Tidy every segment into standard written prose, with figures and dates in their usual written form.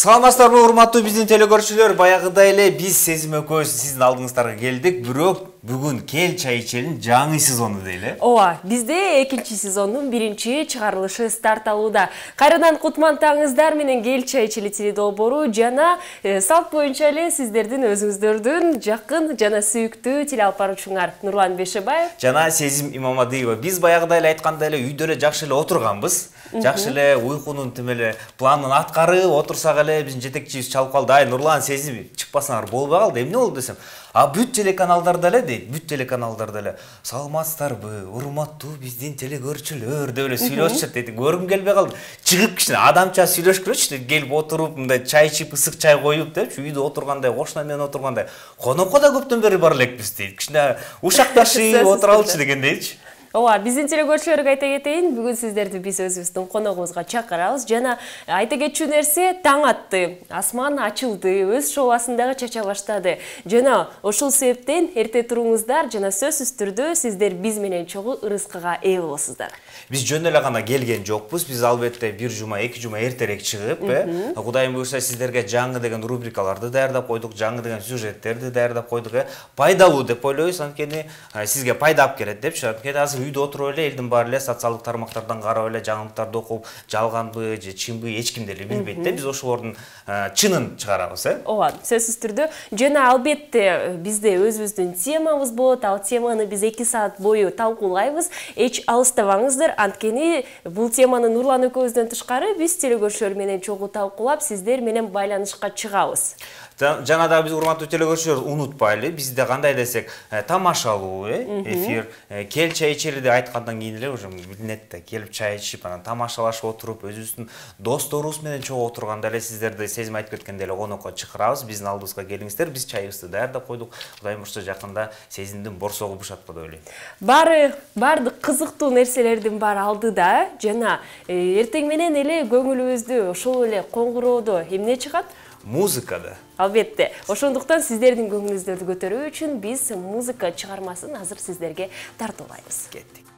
Саламатсыздарбы урматтуу биздин телекөрүүчүлөр, баягыдай эле биз Сезим экөөбүз сиздин алдыңыздарга келдик, бирок бүгүн Кел чай ичелин жаңы сезону дейле. Ооба, бизде экинчи сезондун биринчи чыгарылышы старт алууда. Кайрадан кутман таңыңыздар менен Кел чай ичели теледолбоору жана салт боюнча эле сиздердин өзүңүздөрдүн жакын жана сүйүктүү теле алып баруучуңар Нурлан Бешебаев жана Сезим Имамадиева. Биз баягыдай эле айткандай эле үйдө эле жакшы эле отурганбыз. Жакшы эле уйкунун тимеле планын аткарып отурсак эле биздин жетекчибиз чалып калды. Ай Нурлан, Сезим, чыкпасаңар болбой калды. Эмне болду десем, бүт телеканалдарда эле дейт, бүт телеканалдарда эле саламатсыздарбы, урматтуу биздин телекөрүүчүлөр деп эле сүйлөшүшөт дейт. Көргүм келбей калды. Чыгып кичине адамча сүйлөшкүлөчү дейт. Келип отуруп, мындай чай ичип, ысык чай коюп депчи, үйдө отургандай, кошуна менен отургандай. Конокко да көптөн бери бар элекпиз дейт. Кичине ушакташып отуралычы дегендейчи. Ооба, биздин телекөрүүчүлөргө айта кетейин, бүгүн сиздерди биз өзүбүздүн коногубузга чакырабыз жана айта кетчү нерсе таң атты, асман ачылды, өз шоуасындагы чача баштады. Жана ошол себептен эрте туруңуздар жана сөзсүз түрдө сиздер биз менен чогуу ырыскыга ээ болосуздар. Биз жөн эле гана келген жокпуз. Биз албетте бир жума, эки жума эртерээк чыгып, Кудайым буйрса сиздерге жаңы деген рубрикаларды даярдап койдук, жаңы деген сюжеттерди даярдап койдук. Пайдалуу деп ойлойбуз, анткени сизге пайда алып келет депчи. Анткени азыр үйдө отуруп эле элдин баары эле социалдык тармактардан карап эле жаңылыктарды окуп, жалганбы же чынбы эч ким деле билбейт да. Биз ошолордун чынын чыгарабыз, Ооба, сөзсүз түрдө. Жана албетте бизде өзүбүздүн темабыз болот. Ал теманы биз 2 саат бою талкуулайбыз. Эч алыстабаңыздар. Анткени бул теманы Нурлан экөөбүздөн тышкары биз телекөрүүчүлөр менен чогуу талкуулап, сиздер менен байланышка чыгабыз. Жана да биз урматтуу телекөрүүчүлөр унутпайлы, бизде кандай десек тамашалуу эфир, Кел чай ичели деп айткандан кийин эле уже билинет да, келип чай ичип, анан тамашалашып отуруп, өзүбүздүн досторубуз менен чогуу отурганда эле сиздерди Сезим айтып кеткендей эле конокко чакырабыз, биздин алдыбызга келиңиздер, биз чайыбызды даярдап койдук. Кудайым буйрса жакында Сезимдин борсогу бушатпа деп ойлойм. Баардык кызыктуу нерселердин баары алдыда, жана эртең менен эле көңүлүбүздү ошол эле коңгуроодо эмне чыгат? Музыкада. Албетте. Ошондуктан сиздердин көңүлүңүздөрдү көтөрүү үчүн биз музыка чыгармасын азыр сиздерге тартуулайбыз. Кеттик.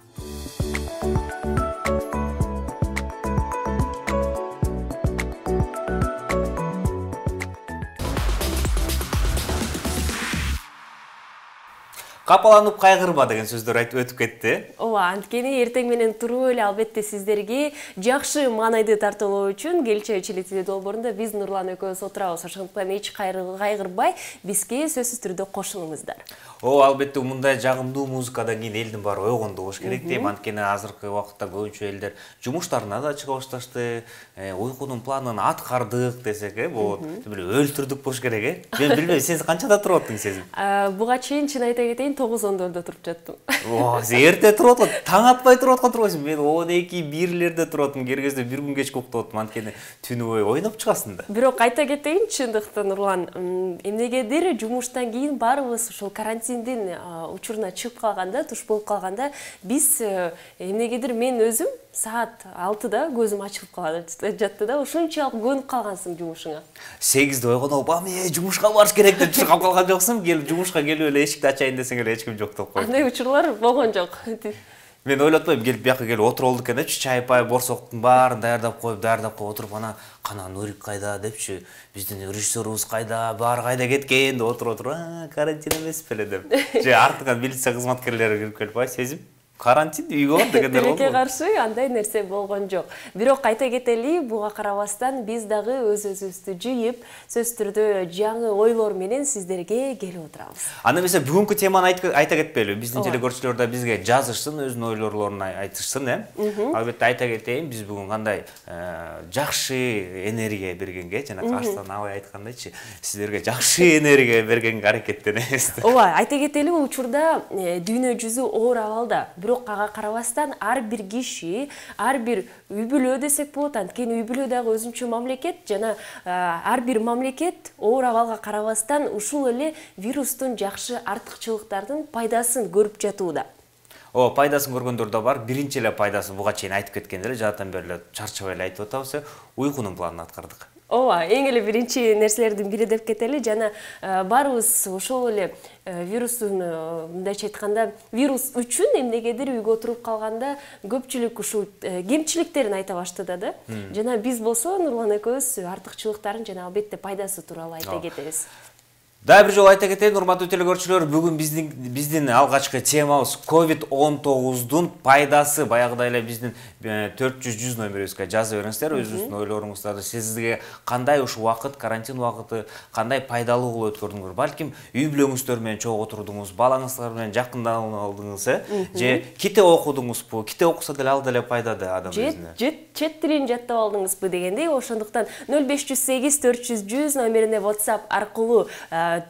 Капаланып кайгырба деген сөздөр айтып өтүп кетти. Ооба, анткени эртең менен туруп эле албетте сиздерге жакшы маанайды тартуулоо үчүн Кел чай ичели теледолбоорунда биз Нурлан экөөбүз отурабыз. Ошондуктан эч кайгырбай бизге сөзсүз түрдө кошулуңуздар. Албетте мындай жагымдуу музыкадан кийин элдин баары ойгонду болуш керек дейм. Анткени азыркы убакытта көбүнчө элдер жумуштарына да чыга башташты, уйкунун планын аткардык десек, болот. Өлтүрдүк болуш керек, Мен билбейм, сен канчада туруп аттың, Сезим? Буга чейин чын айта кетейин 9-10 туруп жаттым. Сен эрте туруп аткан, таң атпай туруп аткан турбайсың. Мен 12-1лерде туруп аттым, кээ кезде бир күн кеч уктуп аттым. Анткени түнү бою ойноп чыгасың да. Бирок айта кетейин, чындыктан Нурлан, эмнегедир жумуштан кийин баарыбыз ошол карантиндин учуруна чыгып калганда, туш болуп калганда, биз эмнегедир мен өзүм саат 6-да көзүм ачылып жатты да, ушунчалык көнүп калгансың жумушуңа. 8-де ойгонуп, жумушка барыш керек деп чыгып калган жоксуң, келип жумушка келип эле эшикти ачайын десең эле эч ким жок деп койду. Андай учурлар болгон жок. Мен ойлотпойм, келип бияка келип отуруп болду экен депчи, чай-пай, борсоктун баарын даярдап коюп отуруп, ана кана Нурик кайда депчи, биздин режиссерубуз кайда, баары кайда кеткен деп отуруп, карантин эмес беле деп. Же артынан милиция кызматкерлери кирип келип, Сезим, карантин үйгө бар дегендер болду. Тилекке каршы андай нерсе болгон жок. Бирок айта кетели, буга карабастан биз дагы өзүбүздү жыйып, сөз түрдө жаңы ойлор менен сиздерге келип отурабыз. Анда эмесе бүгүнкү теманы айта кетпейлиби? Биздин телекөрүүчүлөр да бизге жазышсын, өзүнүн ойлорлорун айтышсын, Албетте айта кетейин, биз бүгүн кандай жакшы энергия бергенге, жана Арслан абай айткандайчы, сиздерге жакшы энергия бергенге аракеттенебиз. Ооба, айта кетели, учурда дүйнө жүзү оор абалда. Бирок ага карабастан ар бир киши, ар бир үй бүлө десек болот, анткени үй бүлө дагы өзүнчө мамлекет, жана ар бир мамлекет оор абалга карабастан ушул эле вирустун жакшы артыкчылыктардын пайдасын көрүп жатууда. Пайдасын көргөндөр да бар. Биринчи эле пайдасы буга чейин айтып кеткен эле, жаатан бери эле чарчабай эле айтып атабыз, уйкунун планын аткардык. Ооба, эң эле биринчи нерселердин бири деп кетели, жана баарыбыз ошол эле вирустун мындайча айтканда вирус үчүн эмнегедир үйгө отуруп калганда көпчүлүк ушул кемчиликтерин айта баштады да. Жана биз болсо Нурлан экөөбүз артыкчылыктарын жана албетте пайдасы тууралуу айта кетебиз. Дагы бир жолу айта кетейин, урматтуу телекөрүүчүлөр, бүгүн биздин алгачкы темабыз COVID-19дун пайдасы. Баягыдай эле биздин 400 номерибизге жазып бериңиздер, өзүңүздүн ойлоруңуздарды. Сизге кандай ушул убакыт, карантин убакыты кандай пайдалуу кылып өткөрдүңүз? Балким үй бүлөңүздөр менен чогуу отурдуңуз, балаңыздар менен жакындана алдыңыз, же ките окудуңузбу? Ките окуса деле ал деле пайда да адам өзүнө. Чет тилин жаттап алдыңызбы дегендей, ошондуктан 0508 400 100 номерине WhatsApp аркылуу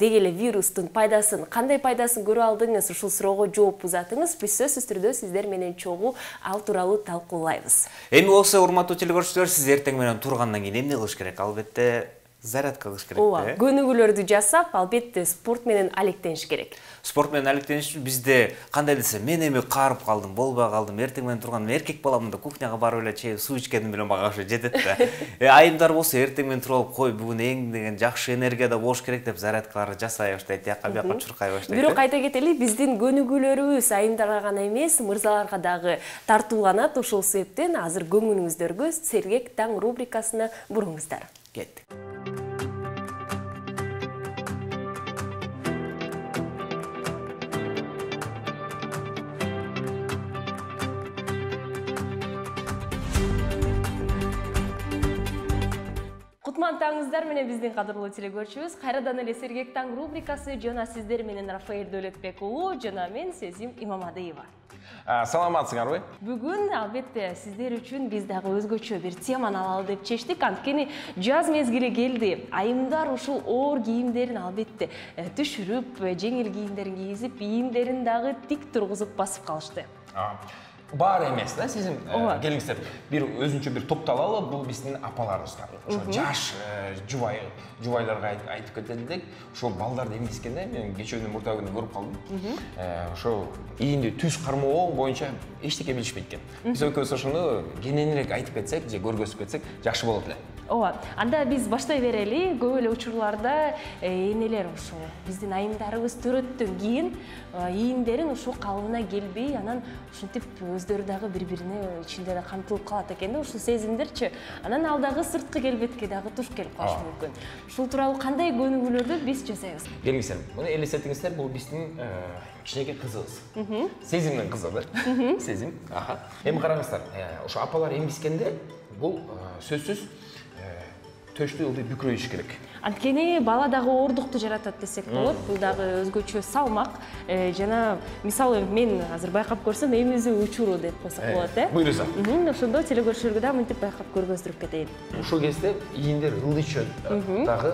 деги эле вирустун пайдасын, кандай пайдасын көрүп алдыңыз, ушул суроого жооп узатыңыз. Биз сөзсүз түрдө сиздер менен чогуу ал тууралуу талкуулайбыз. Эми болсо, урматтуу телекөрүүчүлөр, сиз эртең менен тургандан кийин эмне кылыш керек? Албетте зарядка кылыш керек. Ооба, көнүгүүлөрдү жасап, албетте спорт менен алектениш керек. Спорт менен алектениш үчүн бизде кандай десе, мен эми каарып калдым, болбой калдым, эртең менен турган эркек баламын да кухняга барып эле чейин суу ичкеним менен мага ошо жетет да. Айымдар болсо эртең менен туруп алып, кой бүгүн эң деген жакшы энергияда болуш керек деп зарядкаларды жасай баштайт, жакка бияка чуркай баштайт. Бирок айта кетели, биздин көнүгүүлөрүбүз айымдарга гана эмес, мырзаларга дагы тартууланат. Ошол себептен азыр көңүлүңүздөргө Сергек таң рубрикасына буруңуздар. Кеттик. Кутман таңыңыздар менен биздин кадырлуу телекөрүүчүбүз. Кайрадан эле Сергек таң рубрикасы жана сиздер менен Рафаэль Дөлөтбек уулу жана мен Сезим Имамадыева. Саламатсыңарбы? Бүгүн албетте сиздер үчүн биз дагы өзгөчө бир теманы алалы деп чечтик. Анткени жаз мезгили келди. Айымдар ушул оор кийимдерин албетте түшүрүп, жеңил кийимдерин кийизип, ийиндерин дагы тик тургузуп басып калышты. Бар эмес да, сезим. Келиңиздер, бир өзүнчө бир топталалы, бул биздин апаларыбызга. Ошо жаш жубайларга айтып кетелик. Ошо балдарды эмгискенде мен кечөөдүн мурда күнү көрүп калдым. Ошо ийинди түз кармоо боюнча эчтеке билишпейт экен. Биз экөөбүз ошону кененирээк айтып кетсек, же көргөзүп кетсек, жакшы болот эле. Ооба, анда биз баштай берели. Көп эле учурларда энелер ошо биздин айымдарыбыз төрөттөн кийин ийиндерин ошо калыбына келбей, анан ушинтип өздөрү дагы бири-бирине ичинде да камтылып калат экен да, ушул сезимдерчи. Анан ал дагы сырткы келбетке дагы туш келип калышы мүмкүн. Ушул тууралуу кандай көнүгүүлөрдү биз жасайбыз? Келиңиздер, муну элестетиңиздер, бул биздин кичинекей кызыбыз. Сезимдин кызы да. Сезим. Эми караңыздар, ошо апалар эмгискенде бул сөзсүз төштү ылдый бүкрөйүш керек. Анткени бала дагы оордукту жаратат десек болот. Бул дагы өзгөчө салмак. Жана мисалы мен азыр байкап көрсөм эмизүү учуру деп койсок болот, Буйруса. Ошондо телекөрүүчүлөргө да мынтип байкап көргөздүрүп кетейин. Ушул кезде ийиндер ылдый чөп дагы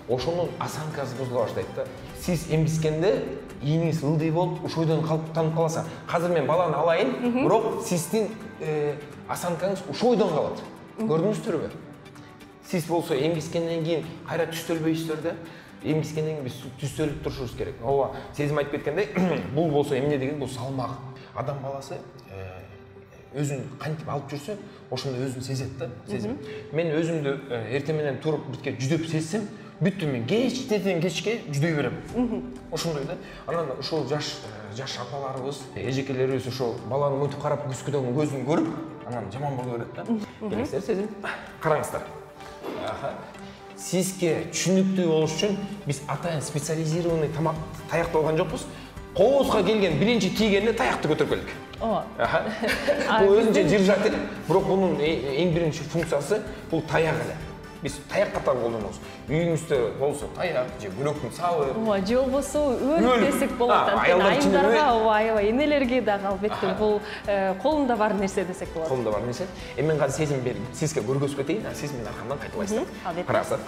ошонун осанкасы бузула баштайт да. Сиз эмгискенде ийиңиз ылдый болуп, ошойдон калып каласың. Азыр мен баланы алайын, бирок сиздин осанкаңыз ошойдон калат. Көрдүңүздөрбү? Сиз болсо эмгискенден кийин кайра түстөлбөйсүздөр да. Эмгискенден кийин биз түстөлүп турушубуз керек. Ооба, Сезим айтып кеткендей, бул болсо эмне деген, бул салмак. Адам баласы өзүн кантип алып жүрсө, ошондо өзүн сезет да, сезим. Мен өзүмдү эртең менен туруп битке жүдөп сезсем, бүттүм, мен кечтен кечке жүдөй берем. Ошондой да. Анан ошол жаш апаларыбыз, эжекелерибиз ошол баланы мынтип карап күзгүдөн көзүн көрүп, анан жаман боло берет да. Келиңиздер, сезим. Караңыздар. Сизге түшүнүктүү болуш үчүн биз атайын специализированный таякты алган жокпуз. Коозго келген биринчи тийгенде таякты көтөрүп келдик. Бул өзүнчө держатель, бирок бунун эң биринчи функциясы бул таяк эле. Биз таяк катары колдонобуз. Үйүңүздө болсо таяк, же бөлөктүн сабы. Же болбосо өлүк десек болот. Айымдарга, аябай энелерге дагы албетте бул колунда бар нерсе десек болот. Колунда бар нерсе. Эми мен азыр сезим берип, сизге көргөзүп кетейин, сиз менин аркамдан кайталайсыздар. Караңыздар.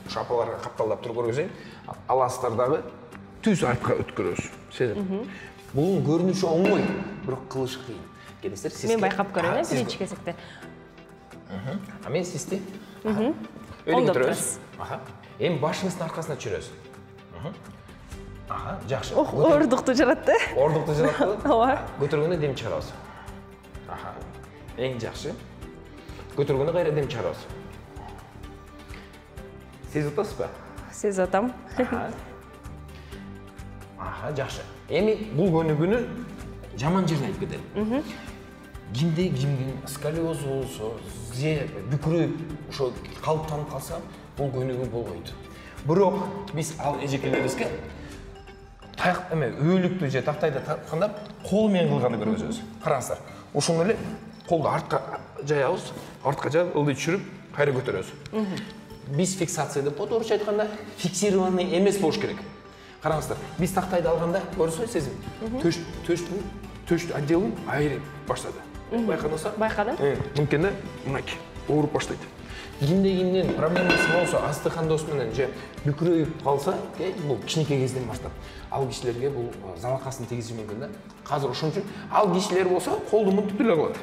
Ошо апаларга капталдап туруп көргөзөйүн. Аласыздар дагы түз артка өткөрөбүз. Сезим. Бул көрүнүшү оңой, бирок кылышы кыйын. Келиңиздер, сизге. Мен байкап көрөйүн, биринчи кезекте. Мен сизди Оңдоп турабыз. Эми башыңыздын аркасына түшүрөсүз. Жакшы. Оордукту жаратты. Оордукту жаратты. Ооба. Көтөргөндө дем чыгарабыз. Эң жакшы. Көтөргөндө кайра дем чыгарабыз. сезип атасыз ба? Сезип атам. Аха, жакшы. Эми бул көнүгүүнүн жаман жерин айтып кетели. Кимдин сколиоз болсо, бүкүрөп, ошо калыптанып калса, бул көнүгүү болбойт. Бирок биз ал эжекелерибизге таяк эме өөлүктү же тактайды тартканда кол менен кылганды көргөзөбүз. Караңыздар. Ошондой эле колду артка жаябыз, ылдый түшүрүп, кайра көтөрөбүз. Биз фиксация деп коет, орусча айтканда, фиксированный эмес болуш керек. Караңыздар, биз тактайды алганда, көрсөңүз сезим, төштү отделин айырып баштады. Байкадыңыздар? Байкадым. Мумкин мынакей ооруп баштайт. Кимдин проблемасы болсо, астыкандоз менен же бүкүрөйүп калса, бул кичинекей кезден баштап, ал кишилерге бул залакасын тийгизиши мүмкүн да. Азыр ошон үчүн ал кишилер болсо, колду мынтип эле кылат.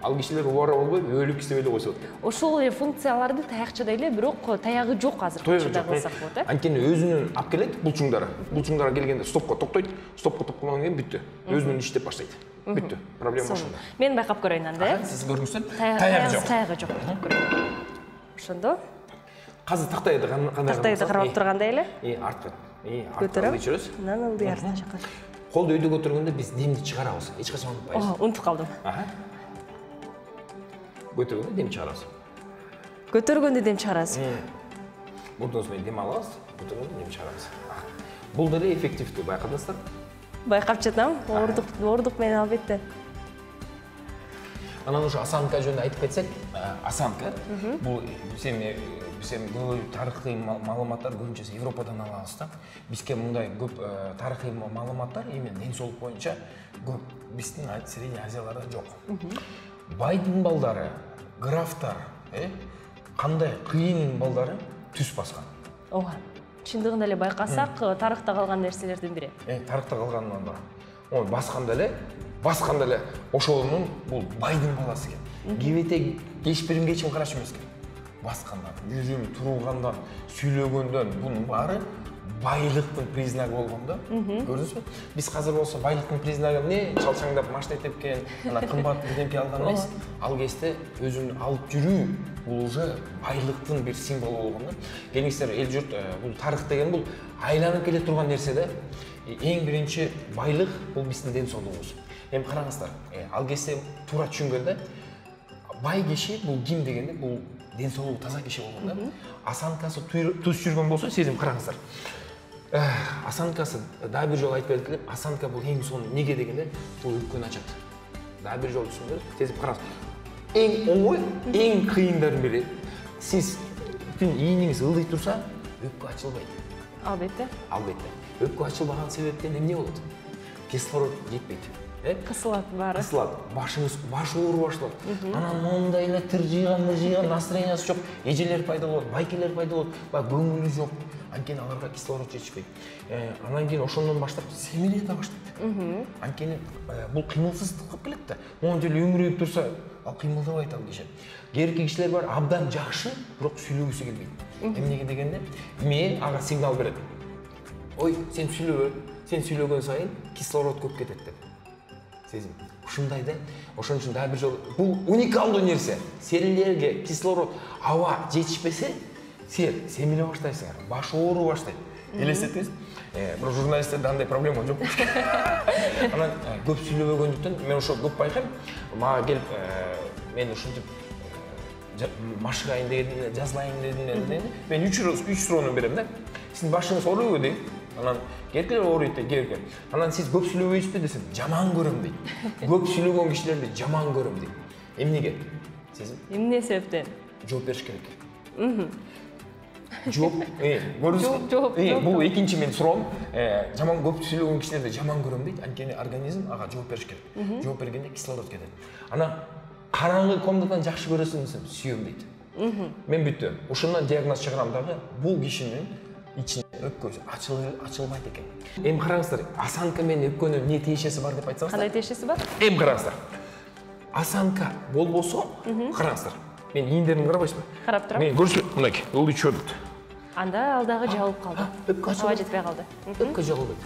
Ал кишилер убара болбой, өөлүк иштеп эле койсот. Ошол эле функцияларды таякчыда эле, бирок таягы жок азыр кылчыда кылсак болот, э? Анткени өзүнүн алып келет булчуңдары. Булчуңдары келгенде стопко токтойт, стопко токтогондон кийин бүттү. Өзүнүн иштеп баштайт. Бүттү. Проблема ошондо. Мен байкап көрөйүн анда, э? Сиз көрүңүздөр. Таягы жок. Ошондо? Азыр тактайды кандай? Тактайды карап тургандай эле? Артка. Көтөрөм. Анан ылдый артына жакка. Колду өйдө көтөргөндө биз демди чыгарабыз. Эч качан унутпайбыз. Унутуп калдым. Көтөргөндө дем чыгарабыз. Көтөргөндө дем чыгарасыз. Мурдун үстүнөн дем алабыз, көтөргөндө дем чыгарабыз. Бул деле эффективдүү, байкадыңыздар? Байкап жатам. Оордук менен албетте. Анан ошо осанка жөнүндө айтып кетсек, осанка бул биз көп тарыхый маалыматтар көбүнчөсү Европадан алабыз да. Бизге мындай көп тарыхый маалыматтар именно ден соолук боюнча көп биздин Средний Азияларда жок. Байдын балдары, графтар, кандай кыйын балдары түз баскан. Ооба. Чындыгында эле байкасак, тарыхта калган нерселердин бири. Тарыхта калгандан бара. Басканда эле ошонун бул байдын баласы экен. Кебете кечпирим караш эмес экен. Баскандан, жүрүм, тургандан, сүйлөгөндөн бунун баары байлыктын признагы болгондо. Көрдүңүзбү? Биз азыр болсо байлыктын признагы эмне? Чалчаңдап машина тепкен, ана кымбат бирдемке алган эмес. Ал кезде өзүн алып жүрүү бул уже байлыктын бир символу болгондо. Келиңиздер, эл журт, бул тарых деген бул айланып келе турган нерсе да. Эң биринчи байлык бул биздин ден соолугубуз. Эми караңыздар, ал кезде туура түшүнгөндө бай киши бул ким дегенде бул ден соолугу таза киши болгондо. Осанкасы туз жүргөн болсо, сезим караңыздар. Осанкасы дагы бир жолу айтып кетип, осанка бул эң сонун неге дегенде бул өпкөнү ачат. Дагы бир жолу түшүндүңүз, сезип караңыз. Эң оңой, эң кыйындардын бири. Сиз ийниңиз ылдый турса, өпкө ачылбайт. Албетте. Өпкө ачылбаган себептен эмне болот? Кислород жетпейт. Кысылат баары. Кысылат, баш ооруп башталат. Анан мондай эле тир жыйган настроениясы жок, эжелер пайда болот, байкелер пайда болот, көңүлү жок. Анткени аларга кислород жетишпейт. Анан кийин ошондон баштап семире да баштайт. Анткени бул кыймылсыздык кылып келет да. Монча эле өңүрөйүп турса, ал кыймылдабайт ал киши. Кээки кишилер бар, абдан жакшы, бирок сүйлөгүсү келбейт. Эмнеге дегенде, мээ ага сигнал берет. Ой, сен сүйлөбө, сен сүйлөгөн сайын кислород көп кетет деп. Сезим. Ушундай да. Ошон үчүн дагы бир жолу бул уникалдуу нерсе. Сендерге кислород, аба жетишпесе, сен семире баштайсың, баш оору баштайт. Элестетиңиз? Бирок журналисттерде андай проблема жок. Анан көп сүйлөбөгөндүктөн мен ошо көп байкайм. Мага келип, мен ушинтип машыгайын дегенде, жазлайын дегенде, мен 3 суроону берем да. Сиздин башыңыз ооруйбу дейт. Анан кээкелер ооруйт дейт. Анан сиз көп сүйлөбөйсүзбү десем, жаман көрөм дейт. Көп сүйлөгөн кишилерди жаман көрөм дейт. Эмнеге? Сезим? Эмне себептен? Жооп бериш керек. Жооп, көрдүңүзбү? Бул экинчи мен суроом. Жаман көп сүйлөгөн кишилерди жаман көрөм дейт. Анткени организм ага жооп бериш керек. Жооп бергенде кислород кетет. Анан караңгы комнатаны жакшы көрөсүң десем, сүйөм дейт. Мен бүттү. Ошондон диагноз чыгарам дагы, бул кишинин ичинде өпкөсү ачылбайт экен. Эми караңыздар, осанка менен өпкөнүн эмне тиешеси бар деп айтсаңыздар? Кандай тиешеси бар? Эми караңыздар. Осанка болбосо, караңыздар. Мен ийиндерин карабайсызбы? Карап турам. Мен көрсө, мынакей, ылдый чөбүт. Анда алдагы жабылып калды. Өпкө ачылбайт. Аба жетпей калды. Өпкө жабылбайт.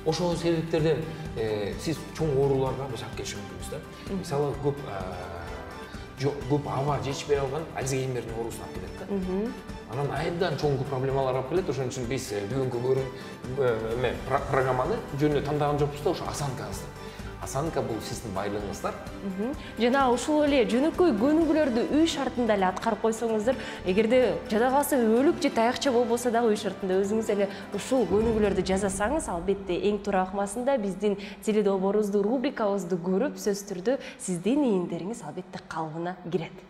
Ошол себептерден сиз чоң ооруларга башап келиши мүмкүнсүз да. Мисалы көп аба жетишпей калган Альцгеймердин оорусуна алып келет да. Анан айдан чоң проблемалар алып келет. Ошон үчүн биз бүгүнкү программаны жөнүндө тандаган жокпуз да, ошо осанкабызды. Осанка бул сиздин байлыгыңыздар. Жана ушул эле жөнөкөй көнүгүүлөрдү үй шартында эле аткарып койсоңуздар, эгерде жада калса өлүк же таякча болбосо дагы үй шартында өзүңүз эле ушул көнүгүүлөрдү жасасаңыз, албетте эң туура ыкмасында биздин теледолбоорубузду, рубрикабызды көрүп, сөзсүз түрдө сиздин ийиндериңиз албетте калыбына кирет.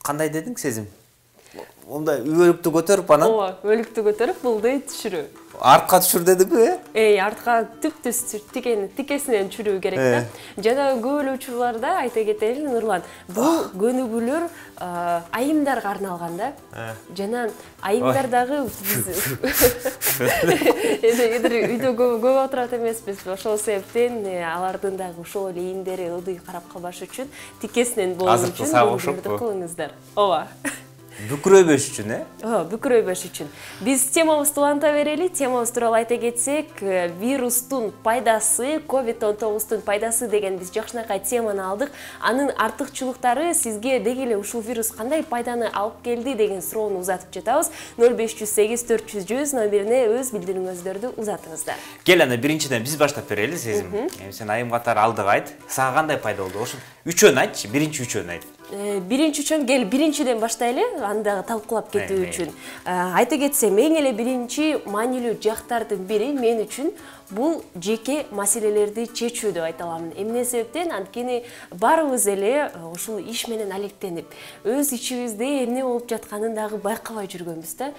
Кандай дедиң сезим? Онда өлүктү көтөрүп анан? Ооба, өлүктү көтөрүп булдуй түшүрүү. Артка түшүр дедиби? Артка түп-түз тикесинен түшүрүү керек да. Жана көп эле учурларда айта кетели, Нурлан, бул көнүгүүлөр айымдарга арналган да. Жана айымдар дагы эдер үйдө көп отурат эмеспиз. Ошол себептен алардын дагы ошол эле ийиндери ылдый карап калбаш үчүн тикесинен болуу үчүн көнүгүүлөрдү кылыңыздар. Ооба. Бүкүрөбөш үчүн, бүкүрөбөш үчүн. Биз темабызды уланта берели. Темабыз тууралуу айта кетсек, вирустун пайдасы, COVID-19 пайдасы деген биз жакшынакай теманы алдык. Анын артыкчылыктары сизге деги эле ушул вирус кандай пайданы алып келди деген суроону узатып жатабыз. 0508 400 номерине өз билдирүүңүздөрдү узатыңыздар. Кел аны биринчиден биз баштап берели, сезим. Сен айым катары алдык айт. Сага кандай пайда болду? Ошо үчөөнү айтчы, биринчи үчөөнү айт. Биринчи үчүн кел биринчиден баштайлы, аны дагы талкуулап кетүү үчүн. Айта кетсем, эң эле биринчи маанилүү жактардын бири мен үчүн бул жеке маселелерди чечүү деп айта аламын. Эмне себептен? Анткени баарыбыз эле ушул иш менен алектенип, өз ичибизде эмне болуп жатканын дагы байкабай жүргөнбүз да.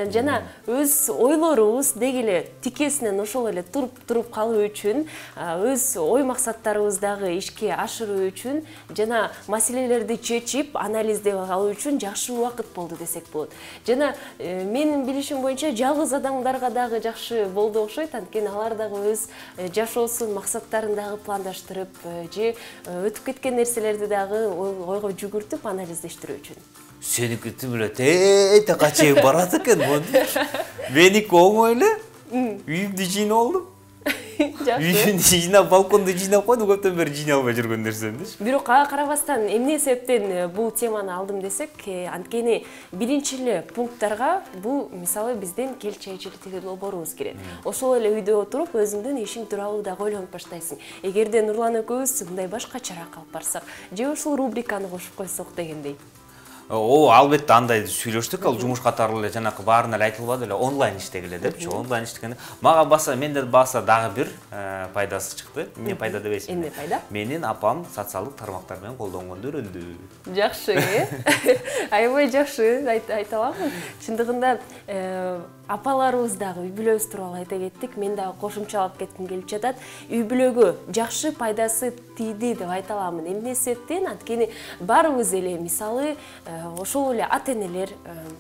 Жана өз ойлорубуз деги эле тикесинен ошол эле туруп калуу үчүн, өз ой максаттарыбызды дагы ишке ашыруу үчүн жана маселелерди чечип, анализдеп алуу үчүн жакшы убакыт болду десек болот. Жана менин билишим боюнча жалгыз адамдарга дагы жакшы болду окшойт, анткени алар өз жашоосун максаттарын дагы пландаштырып, же өтүп кеткен нерселерди дагы ойго жүгүртүп анализдештирүү үчүн. Сеники тимиле тете качайып барат экен. Меники оңой эле. Үйүмдү жыйнап алдым. Үйүмдү жыйнап, балконду жыйнап койдум, көптөн бери жыйнай албай жүргөндөрсүн. Бирок ага карабастан эмне себептен бул теманы алдым десек, анткени биринчи эле пункттарга бул мисалы биздин кел чайчылы теледолбоорубуз кирет. Ошол эле үйдө отуруп өзүңдүн ишиң тууралуу дагы ойлонуп баштайсың. Эгерде Нурлан экөөбүз мындай башкачараак алып барсак, же ушул рубриканы кошуп койсок дегендей. Албетте андай сүйлөштүк, ал жумуш катары эле жанакы баарына эле айтылбады эле, онлайн иштегиле депчи. Онлайн иштегенде мага менде баса дагы бир пайдасы чыкты. Эмне пайда дебейсиң? Эмне пайда? Менин апам социалдык тармактар менен колдонгонду үйрөндү. Жакшы, аябай жакшы айта аламын. Чындыгында апаларыбыз дагы үй бүлөбүз тууралуу айта кеттик. Мен дагы кошумчалап кетким келип жатат. Үй бүлөгө жакшы пайдасы тийди деп айта аламын. Эмне себептен? Анткени баарыбыз эле мисалы ошол эле ата-энелер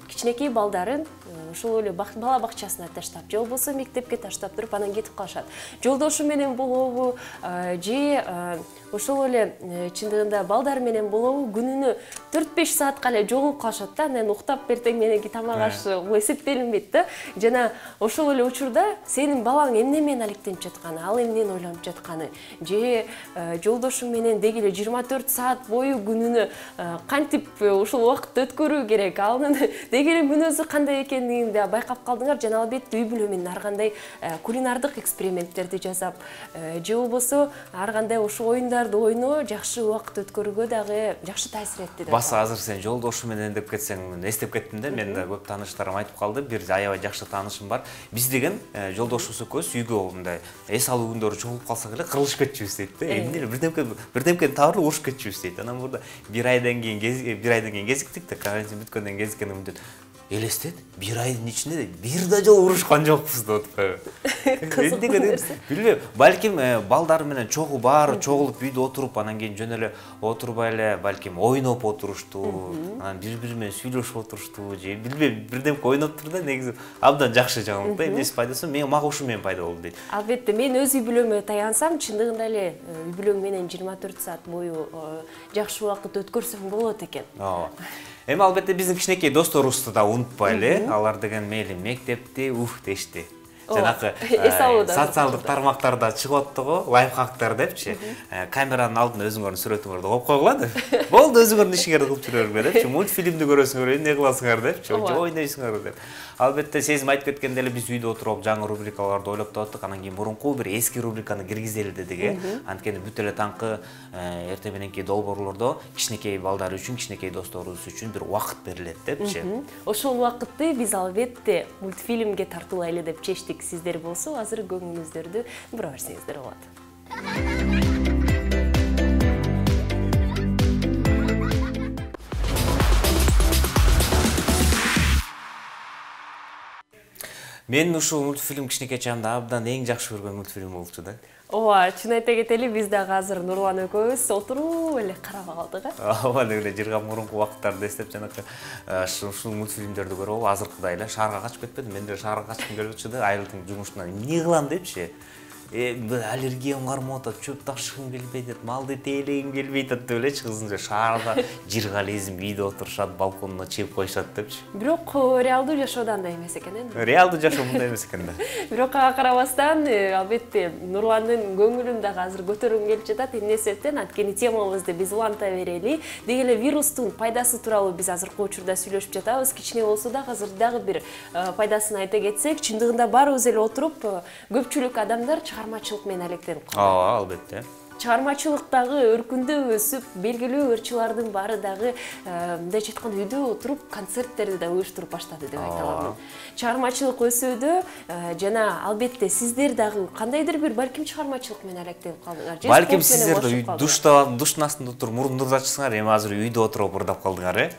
кичинекей балдарын ошол эле бала бакчасына таштап, же болбосо мектепке таштап туруп анан кетип калышат. Жолдошу менен болобу, же ошол эле чындыгында балдар менен болобу күнүнө 4-5 саатка эле жолугуп калышат да, анан уктап бертең мененки тамак ашы бул эсептелинбейт да. Жана ошол эле учурда сенин балаң эмне менен алектенип жатканы, ал эмнени ойлонуп жатканы, же жолдошуң менен деги эле 24 саат бою күнүнө кантип ушул убакытты өткөрүү керек, анын деги эле мүнөзү кандай экендигин да байкап калдыңар. Жана албетте үй бүлө менен ар кандай кулинардык эксперименттерди жасап, же болбосо ар кандай ошол оюндарды ойноо жакшы убакыт өткөрүүгө дагы жакшы таасир этти деп. Баса азыр сен жолдошу менен деп кетсең, эстеп кеттим да, мен да көп тааныштарым айтып калды. Бир аябай жакшы таанышым бар. Биз деген жолдошубуз экөөбүз үйгө мындай эс алуу күндөрү чогулуп калсак эле кырылышып кетчүбүз дейт да. Эмне бирдемкени табылып урушуп кетчүбүз дейт. Анан мурда бир айдан кийин кезиктик да, карантин бүткөндөн кезиккен үмүндөт. Элестет, бир айдын ичинде бир да жолу урушкан жокпуз деп атпайбы. Билбейм, балким балдар менен баары чогулуп үйдө отуруп, анан кийин жөн эле отурбай эле балким ойноп отурушту, анан бири-бири менен сүйлөшүп отурушту, же билбейм, бирдемке ойноптур да, негизи абдан жакшы жаңылык да. Эмнеси пайдасы? Мага ушу менен пайда болду дейт. Албетте, мен өз үй бүлөмө таянсам, чындыгында эле үй бүлөм менен 24 саат бою жакшы убакыт өткөрсөм болот экен. Эми албетте биздин кичинекей досторубузду да унутпайлы. Алар деген мейли мектепти дешти. Жанакы социалдык тармактарда чыгып аттыгы, лайфхактар депчи. Камеранын алдына өзүңөрдүн сүрөтүңөрдү коюп койгула деп. Болду өзүңөрдүн ишиңерди кылып жүрөңөр депчи. Мультфильмди көрөсүңөр, эмне кыласыңар депчи. Ойнойсуңар деп. Албетте Сезим айтып кеткендей эле биз үйдө отуруп жаңы рубрикаларды ойлоп таптык. Анан кийин мурунку бир эски рубриканы киргизели дедик. Анткени бүт эле таңкы эртең мененки долбоорлордо кичинекей балдар үчүн, кичинекей досторубуз үчүн бир убакыт берилет депчи. Ошол убакытты биз албетте мультфильмге тартуулайлы деп чечтик. Сиздер болсо азыр көңүлүңүздөрдү бура берсеңиздер болот. Мен ушул мультфильм кичинекей чагымда абдан эң жакшы көргөн мультфильм болчу да. Ооба, чын айта кетели, биз дагы азыр Нурлан экөөбүз отуруп эле карап алдык. Ооба, эле жыргап мурунку убакыттарды эстеп жанакы ушул мультфильмдерди көрүп, азыркыдай эле шаарга качып кетпедим. Мен деле шаарга качкым келип атчы да, айылдын жумушунан эмне кылам депчи. Аллергиям кармап атат, чөп ташыгым келбейт, малды тейлегим келбейт деп элечи кызымча шаарда жыргализм үйдө отурушат, балконуна чеп коюшат депчи. Бирок реалдуу жашоодо андай эмес экен, Реалдуу жашоо мындай эмес экен да. Бирок ага карабастан, албетте Нурландын көңүлүн дагы азыр көтөргүм келип жатат. Эмне себептен? Анткени темабызды биз уланта берели. Деги эле вирустун пайдасы тууралуу биз азыркы учурда сүйлөшүп жатабыз. Кичине болсо дагы азыр дагы бир пайдасын айта кетсек, чындыгында баарыбыз эле отуруп, көпчүлүк адамдар чыгармачылык менен алектенип калды. Ооба, албетте. Чыгармачылыктагы өркүндөп өсүп, белгилүү ырчылардын баары дагы мындайча айтканда үйдө отуруп концерттерди да уюштуруп баштады деп айта алам. Чыгармачылык өсүүдө жана албетте сиздер дагы кандайдыр бир балким чыгармачылык менен алектенип калдыңар. Балким сиздер да душтун астында отуруп мурундурду ачсыңар, эми азыр үйдө отуруп ырдап калдыңар,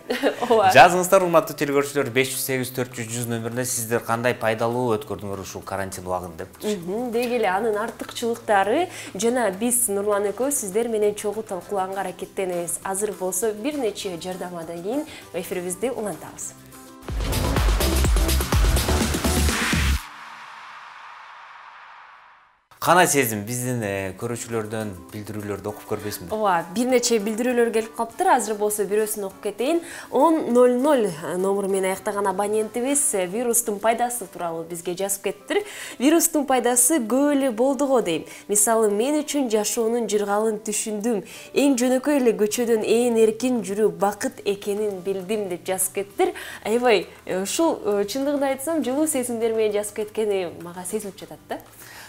Ооба. Жазыңыздар, урматтуу телегөрүүчүлөр, 508 400 нөмүрүнө сиздер кандай пайдалуу өткөрдүңөр ушул карантин убагын деп. Деги эле анын артыкчылыктары жана биз Нурлан экөө сиздер менен чогуу талкуулаганга аракеттенебиз. Азыр болсо бир нече жардамадан кийин эфирибизди улантабыз. Кана Сезим, биздин көрүүчүлөрдөн билдирүүлөрдү окуп көрбөйсүңбү? Ооба, бир нече билдирүүлөр келип калыптыр. Азыр болсо бирөөсүн окуп кетейин. 1000 номеру менен аяктаган абонентибиз вирустун пайдасы тууралуу бизге жазып кеттир. Вирустун пайдасы көп эле болду го дейм. Мисалы, мен үчүн жашоонун жыргалын түшүндүм. Эң жөнөкөй эле көчөдөн ээн эркин жүрүү бакыт экенин билдим деп жазып кеттир. Аябай, ушул чындыгын айтсам, жылуу сезимдер менен жазып кеткени мага сезилип жатат да.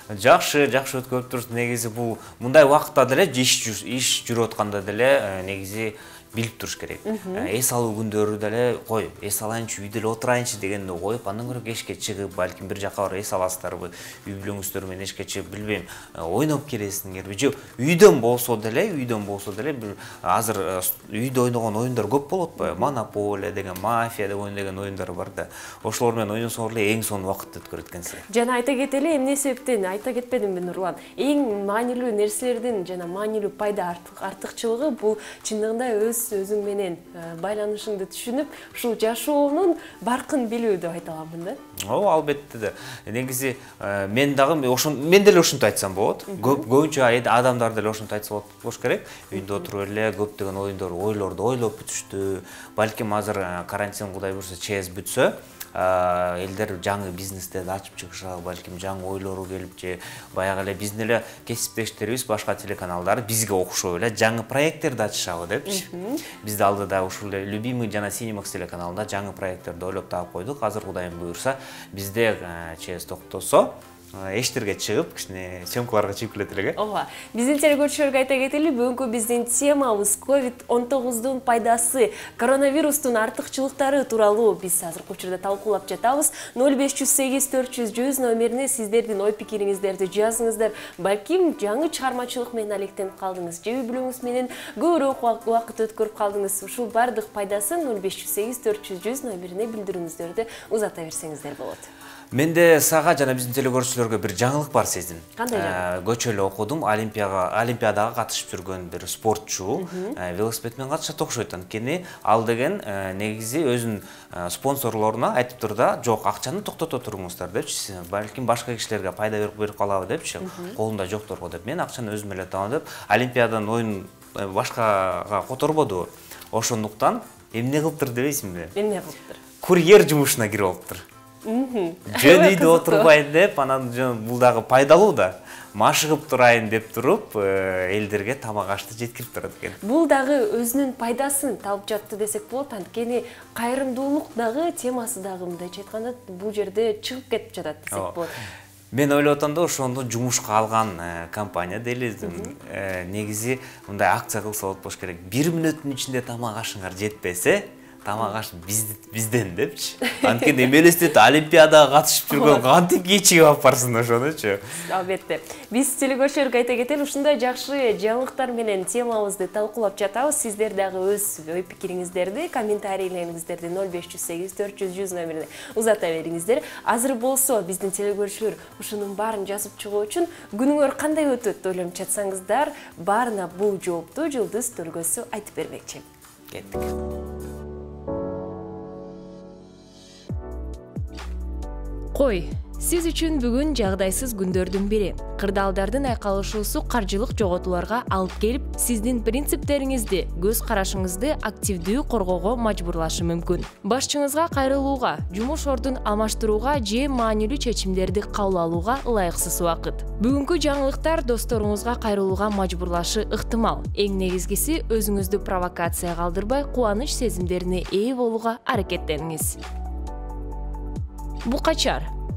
Жакшы өткөрүп турсуз. Негизи бул мындай убакытта деле иш жүрүп атканда деле негизи билип туруш керек. Эс алуу күндөрү деле кой, эс алайынчы, үйдө эле отурайынчы дегенди коюп, андан көрө эшикке чыгып, балким бир жака барып эс аласыздарбы, үй бүлөңүздөр менен эшикке чыгып, билбейм, ойноп келесиңерби, же үйдөн болсо деле бир азыр үйдө ойногон оюндар көп болот атпайбы? Монополия деген, мафия деген оюндар бар да. Ошолор менен ойносоңор эле эң сонун убакытты өткөрөт экенсиз. Жана айта кетели, эмне себептен айта кетпедимби Нурлан? Эң маанилүү нерселердин жана маанилүү пайда артыкчылыгы бул чындыгында өзүң менен байланышыңды түшүнүп, ушул жашоонун баркын билүү деп айта аламын да. Ооба, албетте да. Негизи мен деле ошентип айтсам болот. Көбүнчө адамдар деле ошентип айтса болуш керек. Үйдө отуруп эле көптөгөн ойлорду ойлоп бүтүштү. Балким азыр карантин Кудай буйрса чез бүтсө, элдер жаңы бизнестерди ачып чыгышат, балким жаңы ойлору келип же баягы эле биздин эле кесиптештерибиз башка телеканалдар бизге окшоп эле жаңы проекттерди ачышабы депчи. Бизде алдыда ушул любимый жана Cinemax телеканалында жаңы проекттерди ойлоп таап койдук. Азыр Кудайым буйрса бизде чез токтосо эштерге чыгып, кичине съемкаларга чыгып келет элек. Ооба. Биздин телекөрүүчүлөргө айта кетели, бүгүнкү биздин темабыз COVID-19 пайдасы, коронавирустун артыкчылыктары тууралуу биз азыркы учурда талкуулап жатабыз. 0508 400 номерине сиздердин ой пикириңиздерди жазыңыздар. Балким жаңы чыгармачылык менен алектенип калдыңыз, же үй бүлөңүз менен көбүрөөк убакыт өткөрүп калдыңыз. Ушул бардык пайдасын 0508 400 номерине билдирүүңүздөрдү узата берсеңиздер болот. Менде сага жана биздин телекөрүүчүлөргө бир жаңылык бар Сезим. Кандай жаңылык? Көчө эле окудум, олимпиадага катышып жүргөн бир спортчу, велосипед менен катышат окшойт. Анткени ал деген негизи өзүнүн спонсорлоруна айтыптыр да, жок, акчаны токтото туруңуздар депчи. Балким башка кишилерге пайда берип калабы депчи. Колунда жокторго деп. Мен акчаны өзүм эле табам деп, олимпиаданын оюн башкага которбоду. Ошондуктан эмне кылыптыр дебейсиңби? Эмне кылыптыр? курьер жумушуна кирип алыптыр. Жөн үйдө отурбайын деп, анан бул дагы пайдалуу да. Машыгып турайын деп туруп, элдерге тамак ашты жеткирип турат экен. Бул дагы өзүнүн пайдасын табып жатты десек болот. Анткени кайрымдуулук дагы темасы дагы мындайча айтканда бул жерде чыгып кетип жатат десек болот. Мен ойлоп атам да ошондо жумушка алган компания дели негизи мындай акция кылса болот болуш керек. 1 мүнөттүн ичинде тамак ашыңар жетпесе, тамак аш бизден депчи. Анткени эмелестет олимпиадага катышып жүргөн кантип кечигип алып барсың ошонучу. Албетте. Биз телекөрүүчүлөргө айта кетели, ушундай жакшы жаңылыктар менен темабызды талкуулап жатабыз. Сиздер дагы өз ой пикириңиздерди, комментарийлериңиздерди 0508 400 100 номерине узата бериңиздер. Азыр болсо биздин телекөрүүчүлөр ушунун баарын жазып чыгуу үчүн күнүңөр кандай өтөт деп ойлонуп жатсаңыздар, баарына бул жоопту Жылдыз Төлгөсү айтып бермекчи. Кеттик. Кой, сиз үчүн бүгүн жагдайсыз күндөрдүн бири. Кырдаалдардын айкалышуусу каржылык жоготууларга алып келип, сиздин принциптериңизди, көз карашыңызды активдүү коргоого мажбурлашы мүмкүн. Башчыңызга кайрылууга, жумуш ордун алмаштырууга же маанилүү чечимдерди кабыл алууга ылайыксыз убакыт. Бүгүнкү жаңылыктар досторуңузга кайрылууга мажбурлашы ыктымал. Эң негизгиси өзүңүздү провокацияга алдырбай, кубаныч сезимдерине ээ болууга аракеттениңиз.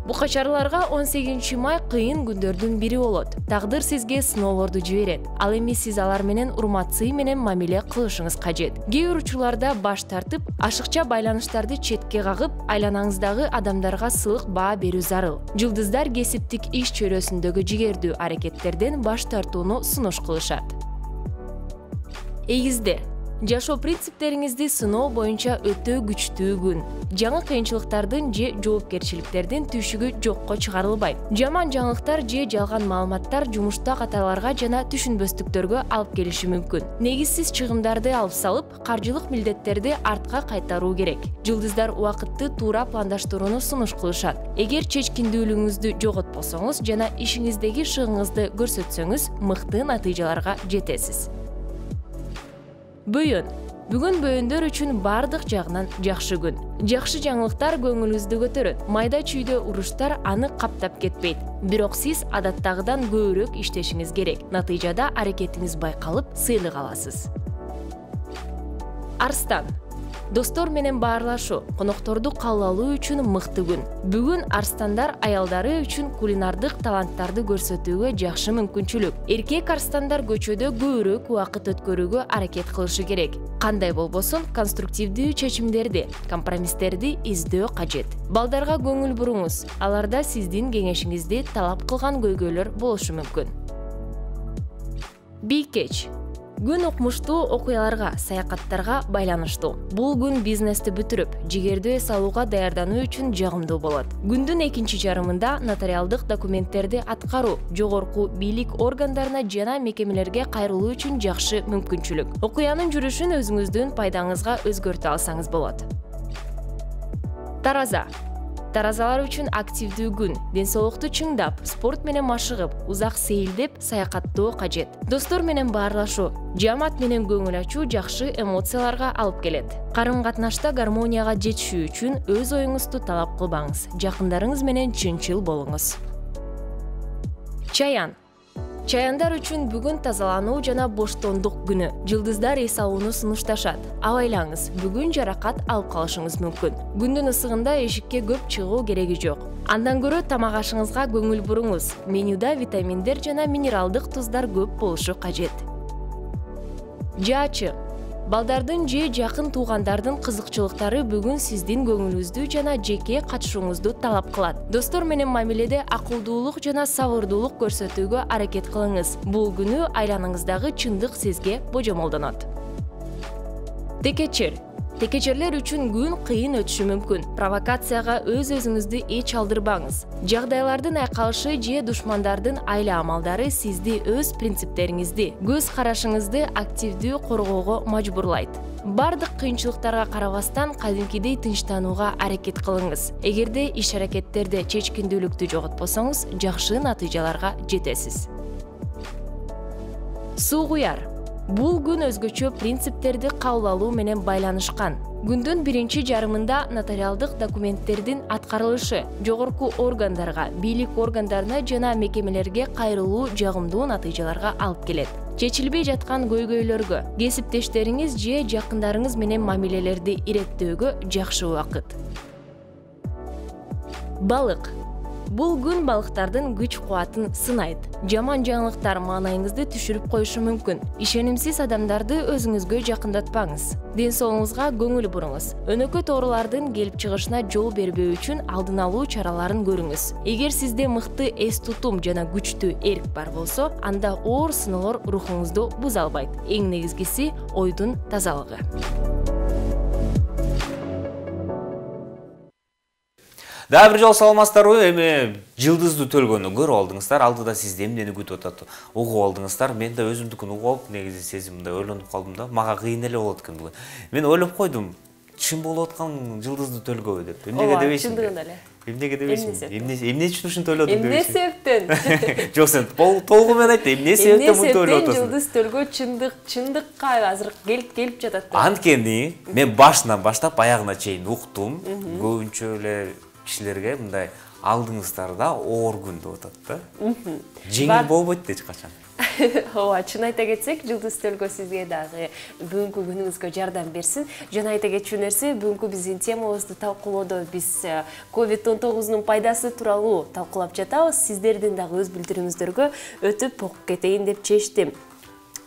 Букачарларга 18 май кыйын күндөрдүн бири болот. Тагдыр сизге сыноолорду жиберет. Ал эми сиз алар менен урматсый менен мамиле кылышыңыз кажет. Кээ бир учурларда баш тартып, ашыкча байланыштарды четке кагып, айланаңыздагы адамдарга сылык баа берүү зарыл. Жылдыздар кесиптик иш чөйрөсүндөгү жигердүү аракеттерден баш тартууну сунуш кылышат. Эгиздер, жашоо принциптериңизди сыноо боюнча өтө күчтүү күн. Жаңы кыйынчылыктардын же жоопкерчиликтердин түйшүгү жокко чыгарылбайт. Жаман жаңылыктар же жалган маалыматтар жумушта каталарга жана түшүнбөстүктөргө алып келиши мүмкүн. Негизсиз чыгымдарды алып салып, каржылык милдеттерди артка кайтаруу керек. Жылдыздар убакытты туура пландаштырууну сунуш кылышат. Эгер чечкиндүүлүгүңүздү жоготпосоңуз жана ишиңиздеги шыгыңызды көрсөтсөңүз, мыкты натыйжаларга жетесиз. Бүгүн бөөндөр үчүн бардык жагынан жакшы күн. Жакшы жаңылыктар көңүлүңүздү көтөрөт. Майда чүйдө уруштар аны каптап кетпейт. Бирок сиз адаттагыдан көбүрөөк иштешиңиз керек. Натыйжада аракетиңиз байкалып, сыйлык аласыз. Арстан. Достор менен баарлашуу, конокторду кабыл алуу үчүн мыкты күн. Бүгүн арстандар аялдары үчүн кулинардык таланттарды көрсөтүүгө жакшы мүмкүнчүлүк. Эркек арстандар көчөдө көбүрөөк убакыт өткөрүүгө аракет кылышы керек. Кандай болбосун, конструктивдүү чечимдерди, компромисстерди издөө кажет. Балдарга көңүл буруңуз. Аларда сиздин кеңешиңизди талап кылган көйгөйлөр болушу мүмкүн. Бийкеч. Күн окумуштуу окуяларга, саякаттарга байланыштуу. Бул күн бизнести бүтүрүп, жигердүү эс алууга даярдануу үчүн жагымдуу болот. Күндүн экинчи жарымында нотариалдык документтерди аткаруу, жогорку бийлик органдарына жана мекемелерге кайрылуу үчүн жакшы мүмкүнчүлүк. Окуянын жүрүшүн өзүңүздүн пайдаңызга өзгөртө алсаңыз болот. Тараза. Таразалар үчүн активдүү күн. Ден соолукту чыңдап, спорт менен машыгып, узак сейилдеп, саякаттоо кажет. Достор менен баарлашуу, жамаат менен көңүл ачуу жакшы эмоцияларга алып келет. Карым-катнашта гармонияга жетишүү үчүн өз оюңузду талап кылбаңыз. Жакындарыңыз менен чынчыл болуңуз. Чаян. Чаяндар үчүн бүгүн тазалануу жана боштондук күнү. Жылдыздар эс алууну сунушташат. Абайлаңыз, бүгүн жаракат алып калышыңыз мүмкүн. Күндүн ысыгында эшикке көп чыгуу кереги жок. Андан көрө тамак ашыңызга көңүл буруңуз. Менюда витаминдер жана минералдык туздар көп болушу кажет. Жаачы. Балдардын же жакын туугандардын кызыкчылыктары бүгүн сиздин көңүлүңүздү жана жеке катышууңузду талап кылат. Достор менен мамиледе акылдуулук жана сабырдуулук көрсөтүүгө аракет кылыңыз. Бул күнү айланаңыздагы чындык сизге божомолдонот. Текечер. Текечерлер үчүн күн кыйын өтүшү мүмкүн. Провокацияга өз-өзүңүздү эч алдырбаңыз. Жагдайлардын айкалышы же душмандардын айла амалдары сизди өз принциптериңизди, көз карашыңызды активдүү коргоого мажбурлайт. Бардык кыйынчылыктарга карабастан кадимкидей тынчтанууга аракет кылыңыз. Эгерде иш-аракеттерде чечкиндүүлүктү жоготпосоңуз, жакшы натыйжаларга жетесиз. Суу куяр. Бул күн өзгөчө принциптерди кабыл алуу менен байланышкан. Күндүн биринчи жарымында нотариалдык документтердин аткарылышы жогорку органдарга, бийлик органдарына жана мекемелерге кайрылуу жагымдуу натыйжаларга алып келет. Чечилбей жаткан көйгөйлөргө, кесиптештериңиз же жакындарыңыз менен мамилелерди иреттөөгө жакшы убакыт. Балык. Бул күн балыктардын күч-кубатын сынайт. Жаман жаңылыктар маанайыңызды түшүрүп коюшу мүмкүн. Ишенимсиз адамдарды өзүңүзгө жакындатпаңыз. Ден соолугуңузга көңүл буруңуз. Өнөкөт оорулардын келип чыгышына жол бербөө үчүн алдын алуу чараларын көрүңүз. Эгер сизде мыкты эс тутум жана күчтүү эрк бар болсо, анда оор сыноолор рухуңузду буза албайт. Эң негизгиси ойдун тазалыгы. Да бир жол саламатсыздарбы? Эми жылдызды төлгөнү көрүп алдыңыздар. Алдыда сизди эмнени күтүп атат угуп алдыңыздар. Мен да өзүмдүкүн угуп алып, негизи сезимимде ойлонуп калдым да. Мага кыйын эле болот экен бул. Мен ойлоп койдум, чын болуп аткан жылдызды төлгөбү деп. Эмнеге дебейсиң? Чындыгында эле. Эмнеге дебейсиң? Эмне үчүн ушинтип ойлодуң Эмне дебейсиң? себептен? Жок, сен толугу менен айт. Эмне себептен мынтип ойлоп атасың? Жылдыз төлгө чындыкка азыр келип жатат. Анткени мен башынан баштап аягына чейин уктум. Көбүнчө эле кишилерге мындай алдыңыздарда оор күн деп атат да. Жеңил болбойт эч качан. Ооба, чын айта кетсек, жылдыз төлгө сизге дагы бүгүнкү күнүңүзгө жардам берсин. Жана айта кетчү нерсе, бүгүнкү биздин темабызды талкуулоодо биз COVID-19 пайдасы тууралуу талкуулап жатабыз. Сиздердин дагы өз билдирүүңүздөргө өтүп окуп кетейин деп чечтим.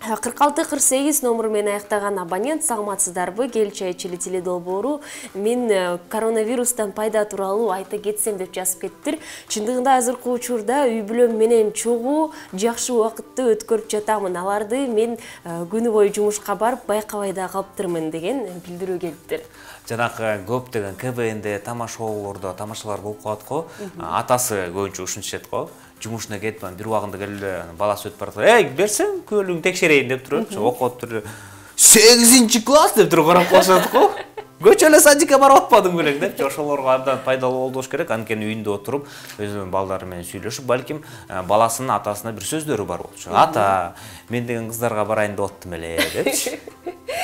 46-48 номер менен аяктаган абонент, саламатсыздарбы? Келчай Челетили долбоору. Мен коронавирустан пайда тууралуу айта кетсем деп жазып кеттир. Чындыгында азыркы учурда үй бүлөм менен чогуу жакшы убакытты өткөрүп жатамын. Аларды мен күнү бою жумушка барып байкабай да калыптырмын деген билдирүү келиптир. Жанакы көптөгөн КВНде, тамашалоолордо тамашалар болуп калат го. Атасы көбүнчө ушинтишет го. Жумушуна кетип, бир убагында келди, баласы өтүп барат. Эй, берсең, күбөлүгүн текшерейин деп туруп, окуп туруп, 8-класс деп туруп карап калышат го. Көчө эле садикке барып атпадым белең деп, ошолорго абдан пайдалуу болуш керек. Анткени үйүндө отуруп, өзүнүн балдары менен сүйлөшүп, балким баласынын атасына бир сөздөрү бар болчу. Ата, мен деген кыздарга барайын деп аттым эле депчи.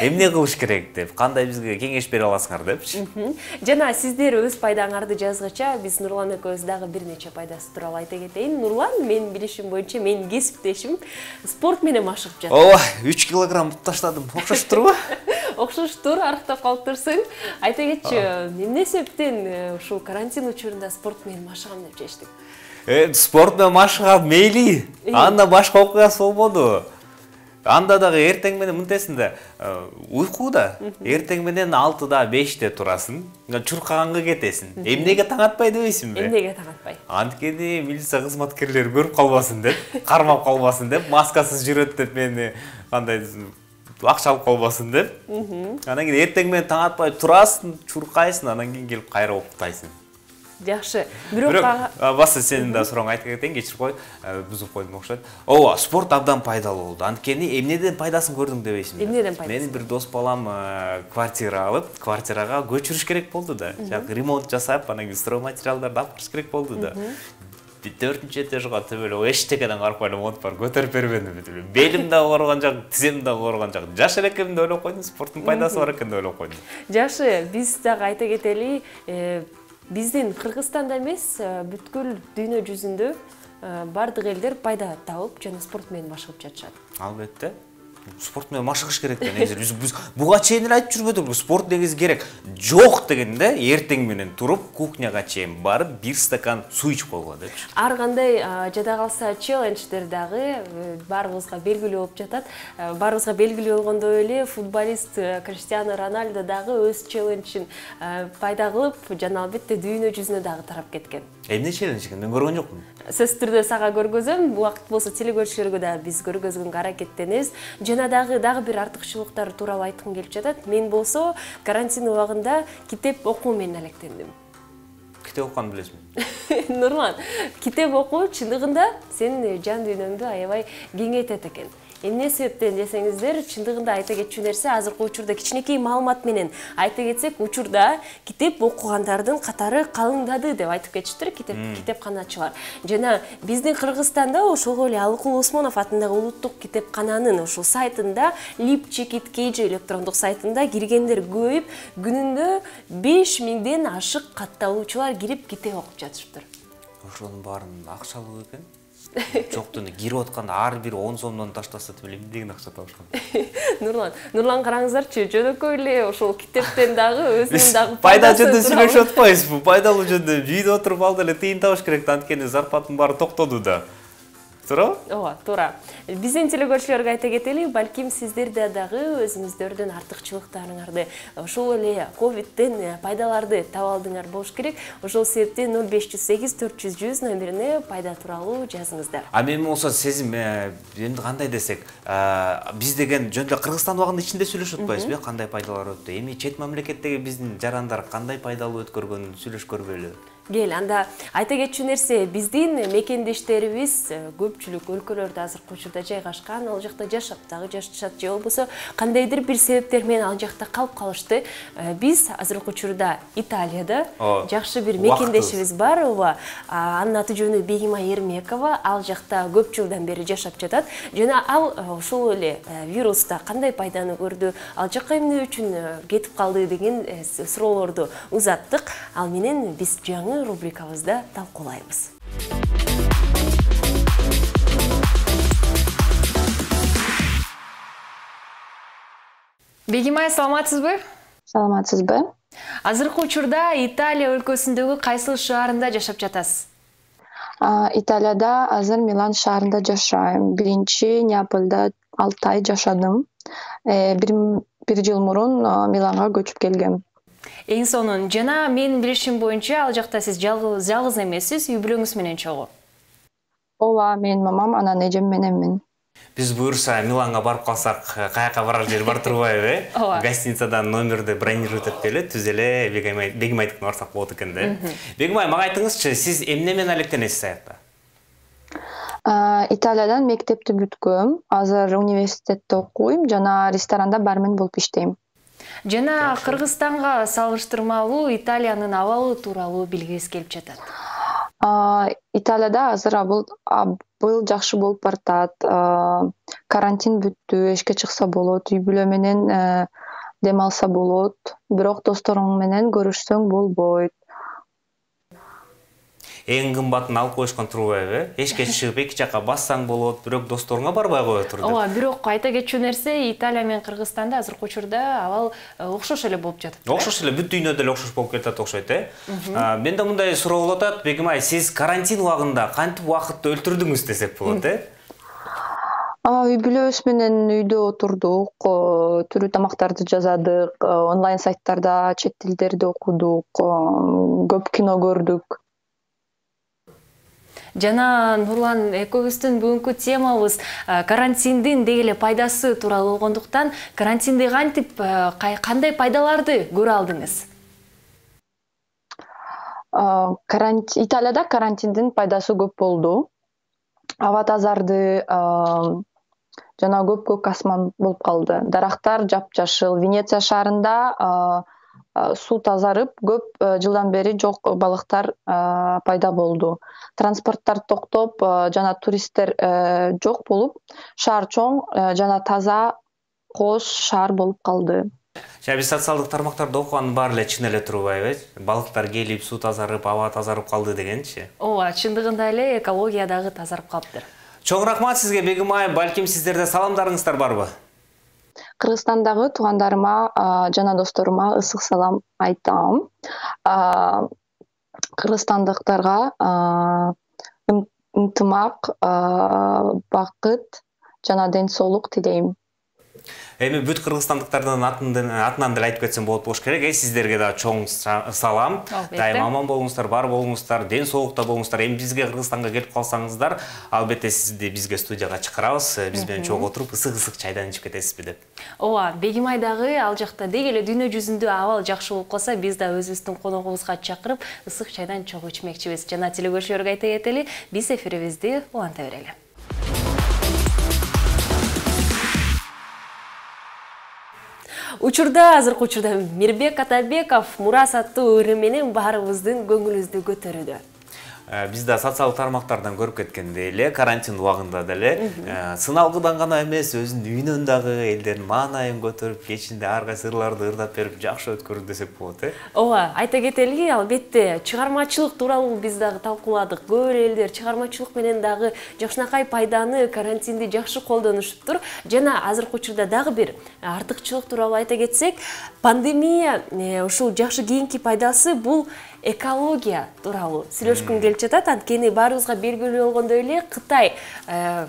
Эмне кылыш керек деп, кандай бизге кеңеш бере аласыңар депчи. Жана сиздер өз пайдаңарды жазгыча, биз Нурлан экөөбүз дагы бир нече пайдасы тууралуу айта кетейин. Нурлан, мен билишим боюнча, менин кесиптешим спорт менен машыгып жатат. Ооба, 3 килограмм таштадым. Окшош турбу? Окшоштур, арыктап калыптырсың. Айта кетчи, эмне себептен ушул карантин учурунда спорт менен машыгам деп чечтиң? Спорт менен машыгам мейли. Анда башка окуясы болбоду. Анда дагы эртең менен мынтесин да, уйкуда эртең менен 6-да 5-те турасың, чуркаганга кетесиң. Эмнеге таң атпай дебейсиңби? Эмнеге таң атпай? Анткени милиция кызматкерлери көрүп калбасын деп, кармап калбасын деп, маскасыз жүрөт деп мени кандай акча алып калбасын деп. Анан кийин эртең менен таң атпай турасың, чуркайсың, анан кийин келип кайра уктайсың. Жакшы. Бирок баса сенин да сурооңу айтып кетейин, кечирип кой, бузуп койдум окшойт. Ооба, спорт абдан пайдалуу болду. Анткени эмнеден пайдасын көрдүң дебейсиңби? Эмнеден пайдасы? Менин бир дос балам квартира алып, квартирага көчүрүш керек болду да. Жак ремонт жасап, анан кийин стройматериалдарды алып кириш керек болду да. 4-нче этажга төбөлөп эчтекеден карап койдум, бар көтөрүп бербедим. Белим да ооруган жак, тизем да ооруган жак. Жаш элекем деп ойлоп койдум, спорттун пайдасы бар экен деп ойлоп койдум. Жакшы, биз дагы айта кетели, биздин Кыргызстанда эмес, бүткүл дүйнө жүзүндө бардык элдер пайда табып жана спорт менен машыгып жатышат. Албетте. Спорт менен машыгыш керек да. Негизи биз буга чейин эле айтып жүрбөдүкпү, спорт негизи керек. Жок дегенде эртең менен туруп, кухняга чейин барып, 1 стакан суу ичип койгула депчи. Ар кандай жада калса челлендждер дагы баарыбызга белгилүү болуп жатат. Баарыбызга белгилүү болгондой эле футболист Криштиано Роналдо дагы өз челленджин пайда кылып, жана албетте дүйнө жүзүнө дагы тарап кеткен. Эмне челлендж экен? Мен көргөн жокмун. Сөзсүз түрдө сага көргөзөм, убакыт болсо телекөрүүчүлөргө да биз көргөзгөнгө аракеттенебиз. Жана дагы бир артыкчылыктар тууралуу айткым келип жатат. Мен болсо карантин убагында китеп окуу менен алектендим. Китеп окуганды билесиңби? Нурлан, китеп окуу чындыгында сенин жан дүйнөңдү аябай кеңейтет экен. Эмне себептен десеңиздер, чындыгында айта кетчү нерсе азыркы учурда кичинекей маалымат менен айта кетсек, учурда китеп окугандардын катары калыңдады деп айтып кетиштир китепканачылар. Жана биздин Кыргызстанда ошого эле Алыкул Осмонов атындагы улуттук китепкананын ушул сайтында Lipchekit KG электрондук сайтында киргендер көбөйүп, күнүндө 5000ден ашык катталуучулар кирип китеп окуп жатышыптыр. Ошонун баарын акчалуу экен. Жоктун кирип атканда ар бир 10 сомдон таштаса эмнеден акча табышкан. Нурлан караңыздарчы, жөнөкөй эле ошол китептен дагы өзүнүн дагы пайда жөнүндө сүйлөшүп атпайбызбы? Пайдалуу жөнүндө үйдө отуруп алды эле тыйын табыш керек, анткени зарплатанын баары токтоду да. Туура? Ооба, туура. Биздин телекөрүүчүлөргө айта кетели, балким сиздер дагы өзүңүздөрдүн артыкчылыктарыңарды, ошол эле ковидтен пайдаларды таба алдыңар болуш керек. Ошол себептен 0508 400 номерине пайда тууралуу жазыңыздар. А мен болсо сезим эми кандай десек, биз деген жөнүндө Кыргызстан убагында ичинде сүйлөшүп атпайбызбы, кандай пайдалар өттү. Эми чет мамлекеттеги биздин жарандар кандай пайдалуу өткөргөнүн сүйлөшкөрбөйлү. Кел, анда айта кетчү нерсе, биздин мекендештерибиз көпчүлүк өлкөлөрдө азыркы учурда жайгашкан, ал жакта жашап дагы жашашат же болбосо кандайдыр бир себептер менен ал жакта калып калышты. Биз азыркы учурда Италияда жакшы бир мекендешибиз бар, ооба. Анын аты жөнү Бегимай Эрмекова, ал жакта көп жылдан бери жашап жатат. Жана ал ошол эле вируста кандай пайданы көрдү, ал жакка эмне үчүн кетип калды деген суроолорду узаттык. Ал менен биз жаңы рубрикабызда талкуулайбыз. Бегимай, саламатсызбы? Саламатсызбы? Азыркы учурда Италия өлкөсүндөгү кайсыл шаарында жашап жатасыз? Италияда азыр Милан шаарында жашайм. Биринчи Неаполда 6 ай жашадым. Бир жыл мурун Миланга көчүп келгем. Эң сонун, жана менин билишим боюнча ал жакта сиз жалгыз эмессиз, үй бүлөңүз менен чогуу. Ооба, менин мамам, анан эжем мененмин. Биз буюрса Миланга барып калсак, каяка барар жер бар турбайбы? Гостиницадан номерди бронировать этип эле, түз эле Бегимайдыкына барсак болот экен да. Бегимай, мага айтыңызчы, сиз эмне менен алектенесиз аякта? Италиядан мектепти бүткөм, азыр университетте окуйм, жана ресторанда бармен болуп иштейм. Жана Кыргызстанга салыштырмалуу Италиянын абалы тууралуу билгибиз келип жатат. Италияда азыр абыл жакшы болуп баратат. Карантин бүттү, эшикке чыкса болот, үй бүлө менен дем алса болот, бирок досторуң менен көрүшсөң болбойт. Эң кымбатын алып коюшкан турбайбы? Эшикке чыгып эки жакка бассаң болот, бирок досторуңа барбай кое тур деп. Ооба, бирок айта кетчү нерсе, Италия менен Кыргызстанда азыркы учурда абал окшош эле болуп жатат. Окшош эле, бүт дүйнөдө эле окшош болуп кетет окшойт, Менде мындай суроо болуп атат, Бегимай, сиз карантин убагында кантип убакытты өлтүрдүңүз десек болот, Үй бүлөбүз менен үйдө отурдук, түрүү тамактарды жазадык, онлайн сайттарда чет тилдерди окудук, көп кино көрдүк. Жана Нурлан, экөөбүздүн бүгүнкү темабыз карантиндин дегеле пайдасы тууралуу болгондуктан, карантинди кантип, кандай пайдаларды көрө алдыңыз? Италияда карантиндин пайдасы көп болду. Аба тазарды, жана көк асман болуп калды. Дарактар жапжашыл. Венеция шаарында суу тазарып, көп жылдан бери жок балыктар пайда болду. Транспорттор токтоп, жана туристтер жок болуп, шаар чоң жана таза кош шаар болуп калды. Биз социалдык тармактарда окуганын баары эле чын эле турбайбы? Балыктар келип, суу тазарып, аба тазарып калды дегенчи? Ооба, чындыгында эле экология дагы тазарып калыптыр. Чоң рахмат сизге, Бегимай. Балким сиздерде саламдарыңыздар барбы? Кыргызстандагы туугандарыма жана досторума ысык салам айтам. Кыргызстандыктарга ынтымак, бакыт жана ден соолук тилейм. Эми бүт кыргызстандыктардын атынан деле айтып кетсем болот болуш керек. Сиздерге да чоң салам. Дайыма аман болуңуздар, бар болуңуздар, ден соолукта болуңуздар. Эми бизге Кыргызстанга келип калсаңыздар, албетте сизди бизге студияга чакырабыз. Биз менен чогуу отуруп ысык чайдан ичип кетесизби деп. Ооба, Бегимай дагы ал жакта дегеле дүйнө жүзүндө абал жакшы болуп калса, биз да өзүбүздүн коногубузга чакырып, ысык чайдан чогуу ичмекчибиз. Жана телекөрүүчүлөргө айта кетели, биз эфирибизди уланта берели. Учурда азыркы учурда Мирбек Атабеков Мурас аттуу ыры менен баарыбыздын көңүлүбүздү көтөрүүдө. Биз да социалдык тармактардан көрүп кеткендей эле карантин убагында деле сыналгыдан гана эмес өзүнүн үйүнөн дагы элдердин маанайын көтөрүп кечинде ар кайсы ырларды ырдап берип жакшы өткөрдү десек болот Ооба, айта кетели, албетте чыгармачылык тууралуу биз дагы талкууладык. Көп элдер чыгармачылык менен дагы жакшынакай пайданы, карантинди жакшы колдонушуптур. Жана азыркы учурда дагы бир артыкчылык тууралуу айта кетсек, пандемия ушул жакшы кийинки пайдасы бул экология тууралуу сүйлөшкүм келип жатат. Анткени баарыбызга белгилүү болгондой эле Кытай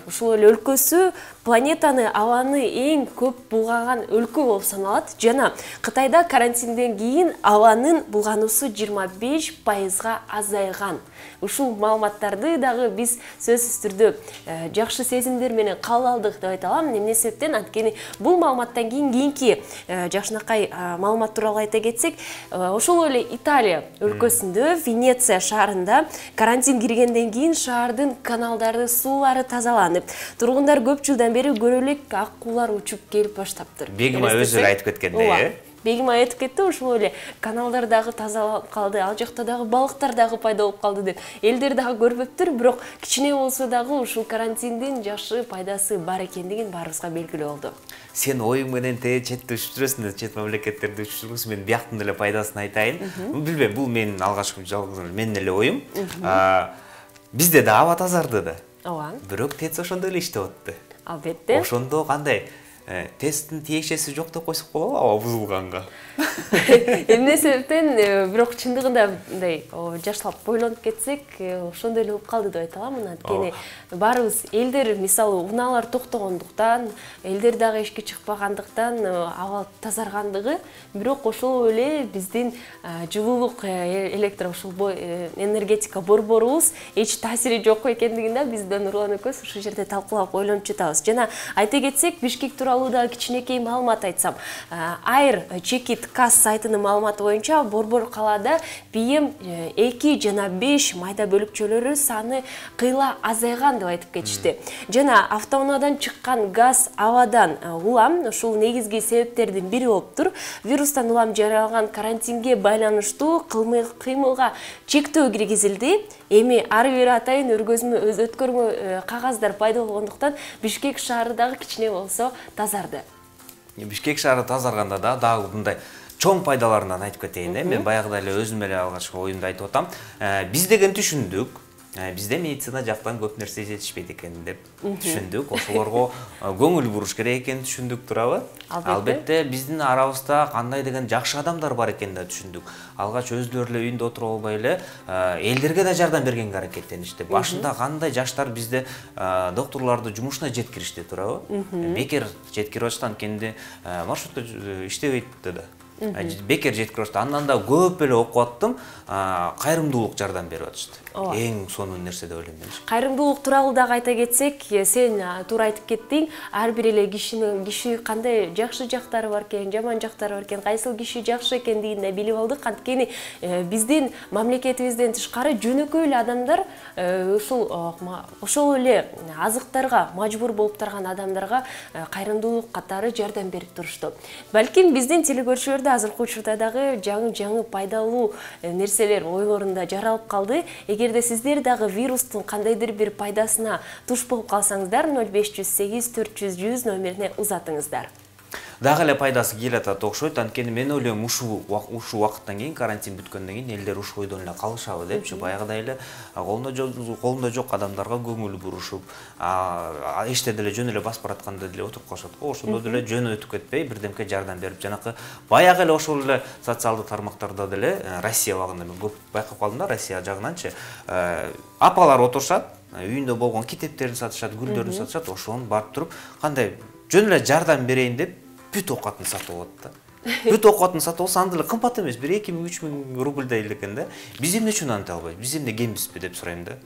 ушул эле өлкөсү планетаны, абаны эң көп булгаган өлкө болуп саналат. Жана Кытайда карантинден кийин абанын булгануусу 25%га азайган. Ушул маалыматтарды дагы биз сөзсүз түрдө жакшы сезимдер менен кабыл алдык деп айта алам. Эмне себептен? Анткени бул маалыматтан кийинки жакшынакай маалымат тууралуу айта кетсек, ошол эле Италия өлкөсүндө Венеция шаарында карантин киргенден кийин шаардын каналдары, суулары тазаланып, тургундар көп жылдан бери көрө элек ак куулар учуп келип баштаптыр. Бегима өзү айтып кеткендей, Бегима айтып кетти, ушул эле каналдар дагы тазаланып калды, ал жакта дагы балыктар дагы пайда болуп калды деп. Элдер дагы көрбөптүр, бирок кичине болсо дагы ушул карантиндин жакшы пайдасы бар экендигин баарыбызга белгилүү болду. Сен оюң менен четте учуп жүрөсүң, чет мамлекеттерде учуп жүрсүң, мен бияктын эле пайдасын айтайын. Билбейм, бул менин алгачкы жалгыз менин эле оюм. Бизде да аба тазарды да. Ооба. Бирок ТЭЦ ошондой эле иштеп атты. Албетте. Ошондо кандай тесттин тиешеси жок деп койсок болобу аба бузулганга? Эмне себептен, бирок чындыгында мындай жаштап бойлонуп кетсек, ошондой эле болуп калды деп айта алам. Анткени баарыбыз элдер мисалы унаалар токтогондуктан, элдер дагы эшикке чыкпагандыктан аба тазаргандыгы, бирок ошол эле биздин жылуулук электр ушул энергетика борборубуз эч таасири жок экендигин да биз Нурлан экөөбүз ушул жерде талкуулап ойлонуп жатабыз. Жана айта кетсек, Бишкек тууралуу да кичинекей маалымат айтсам, Air Check-it Кас сайтынын маалыматы боюнча Борбор калаада PM2 жана 5 майда бөлүкчөлөрү саны кыйла азайган деп айтып кетишти. Жана автоунаадан чыккан газ, абадан улам ушул негизги себептердин бири болуптур. Вирустан улам жаралган карантинге байланыштуу кыймылга чектөө киргизилди. Эми ар бир атайын өргөзмө өткөрмө кагаздар пайда болгондуктан Бишкек шаары дагы кичине болсо тазарды. Бишкек шаары тазарганда да дагы мындай чоң пайдаларынан айтып кетейин. Мен баягыда эле өзүм эле алгачкы оюмду айтып атам. Биз деген түшүндүк. Бизде медицина жактан көп нерсе жетишпейт экен деп түшүндүк. Ошолорго көңүл буруш керек экенин түшүндүк, туурабы? Албетте биздин арабызда кандай деген жакшы адамдар бар экенин да түшүндүк. Алгач өзүлөрү эле үйүндө отуруп албай эле элдерге да жардам бергенге аракеттеништи. Башында кандай жаштар бизде докторлорду жумушуна жеткиришти, туурабы? Бекер жеткирип атышты, анткени маршрутта иштебейт да. Бекер жеткирип атышты. Андан да көп эле окуп аттым, кайрымдуулук жардам берип атышты. Эң сонун нерсе деп ойлойм мен. Кайрымдуулук тууралуу дагы айта кетсек, сен туура айтып кеттиң. Ар бир эле киши кандай жакшы жактары бар экен, жаман жактары бар экен, кайсыл киши жакшы экендигин да билип алдык. Анткени биздин мамлекетибизден тышкары жөнөкөй эле адамдар ошол эле азыктарга мажбур болуп турган адамдарга кайрымдуулук катары жардам берип турушту. Балким биздин телекөрүүчүлөр да азыркы учурда дагы жаңы паралуу нерселер ойлорунда жаралып калды. Эгерде сиздер дагы вирустун кандайдыр бир пайдасына туш болуп калсаңыздар, 0508 400 100 номерине узатыңыздар. Дагы эле пайдасы келатат окшойт. Анткени мен ойлойм, ушул убакыттан кийин, карантин бүткөндөн кийин элдер ушул ойдон эле калышабы депчи. Баягыдай эле колунда жок адамдарга көңүл бурушуп, эчте деле жөн эле басып баратканда деле отуруп калышат го. Ошондо деле жөн өтүп кетпей, бирдемке жардам берип, жанакы баягы эле ошол эле социалдык тармактарда деле Россия убагында мен көп байкап калдым да, Россия жагынанчы. Апалар отурушат, үйүндө болгон китептерин сатышат, гүлдөрүн сатышат, ошону барып туруп, кандай жөн эле жардам берейин деп бүт оокатын сатып алат да. Бүт оокатын сатып алса, анда эле кымбат эмес, 1-2 миң 3 миң рубльдай эле экен да. Биз эмне үчүн антип албайбыз? Биз эмне кембизби деп сурайм да.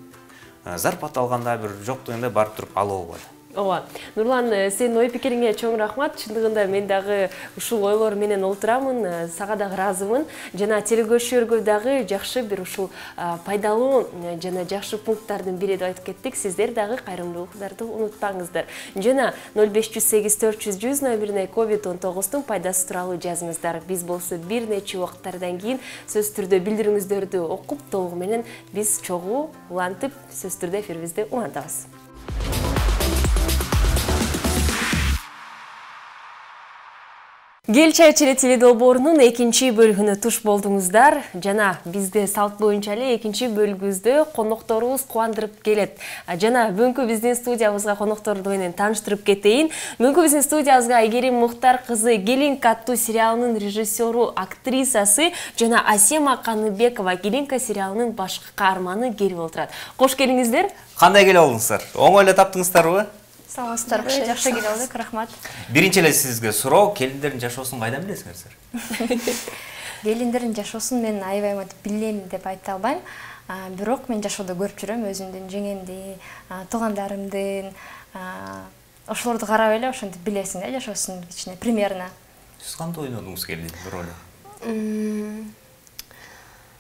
Зарплата алганда бир жок дегенде барып туруп алып албайлы. Ооба. Нурлан, сенин ой пикириңе чоң рахмат. Чындыгында мен дагы ушул ойлор менен олтурамын, сага дагы ыраазымын. Жана телекөрүүчүлөргө дагы жакшы бир ушул пайдалуу жана жакшы пункттардын бири деп айтып кеттик. Сиздер дагы кайрымдуулуктарды унутпаңыздар. Жана 058 400 100 номерине COVID-19 пайдасы тууралуу жазыңыздар. Биз болсо бир нече убакыттардан кийин сөз түрдө билдириңиздерди окуп толугу менен биз чогуу улантып сөз түрдө эфирибизди улантабыз. Гел чай чили теледолбоорунун экинчи бөлүгүнө туш болдуңуздар. Жана бизде салт боюнча эле экинчи бөлүгүбүздө конокторубуз кубандырып келет. Жана бүгүнкү биздин студиябызга конокторду менен тааныштырып кетейин. Бүгүнкү биздин студиябызга Айгерим Мухтар кызы Гелинка аттуу сериалынын режиссеру, актрисасы жана Асема Каныбекова Гелинка сериалынын башкы каарманы келип отурат. Кош келиңиздер. Кандай келип алдыңыздар? Оңой эле таптыңыздарбы? Саламатсыздарбы, жакшы келип алдык, рахмат. Биринчи эле сизге суроо, келиндердин жашоосун кайдан билесиңер? Келиндердин жашоосун мен аябай билем деп айта албайм. Бирок мен жашоодо көрүп жүрөм өзүмдүн жеңемди, туугандарымдын, ошолорду карап эле ошентип билесиң да жашоосунун ичине примерно. Сиз кантип ойнодуңуз келиндин ролун?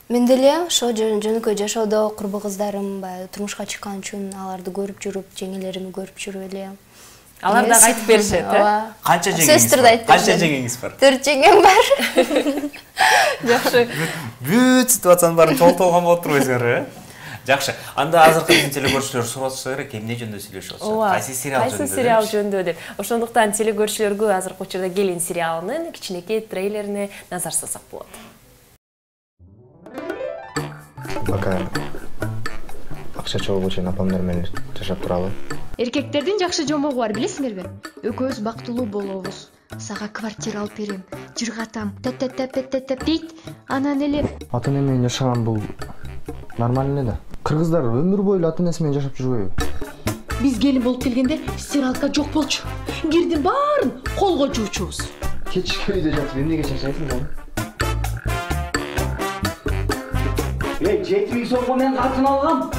Мен деле ошо жөнөкөй жашоодо курбу кыздарым турмушка чыккан үчүн аларды көрүп жүрүп, жеңелеримди көрүп жүрүп эле. Алар да айтып беришет, э? Канча жеңеңиз бар? Канча жеңеңиз бар? 4 жеңем бар. Жакшы. Бүт ситуациянын баарын толтолгон болуп турбайсыңар, э? Жакшы. Анда азыркы биздин телекөрүүчүлөр сурап атышса керек, эмне жөнүндө сүйлөшүп атышат? Кайсы сериал жөнүндө? Кайсы сериал жөнүндө деп. Ошондуктан телекөрүүчүлөргө азыркы учурда Келин сериалынын кичинекей трейлерине назар салсак болот. Пока акча чогуу чейин апамдар менен жашап туралы. Эркектердин жакшы жомогу бар, билесиңерби? Экөөбүз бактылуу болобуз. Сага квартира алып берем, жыргатам, тет дейт. Анан эле ата эне менен жашаган бул нормально эле да. Кыргыздар өмүр бою ата энеси менен жашап жүрбөйбү? биз келин болуп келгенде стиралка жок болчу. Кирдин баарын колго жуучубуз. Кечки үйдө жатып эмнеге чачасың? Жети үй сомго мен катын алгам.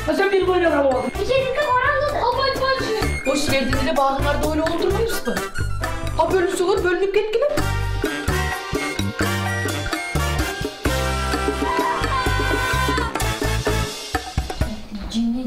Сен бир бойнон алып алдың. Эжеңизге караңыз, албайт болчу. Ош жердин эле багыңарды ойлоп отурбайсызбы? Бөлүнсөңөр бөлүнүп кеткиле. Жине.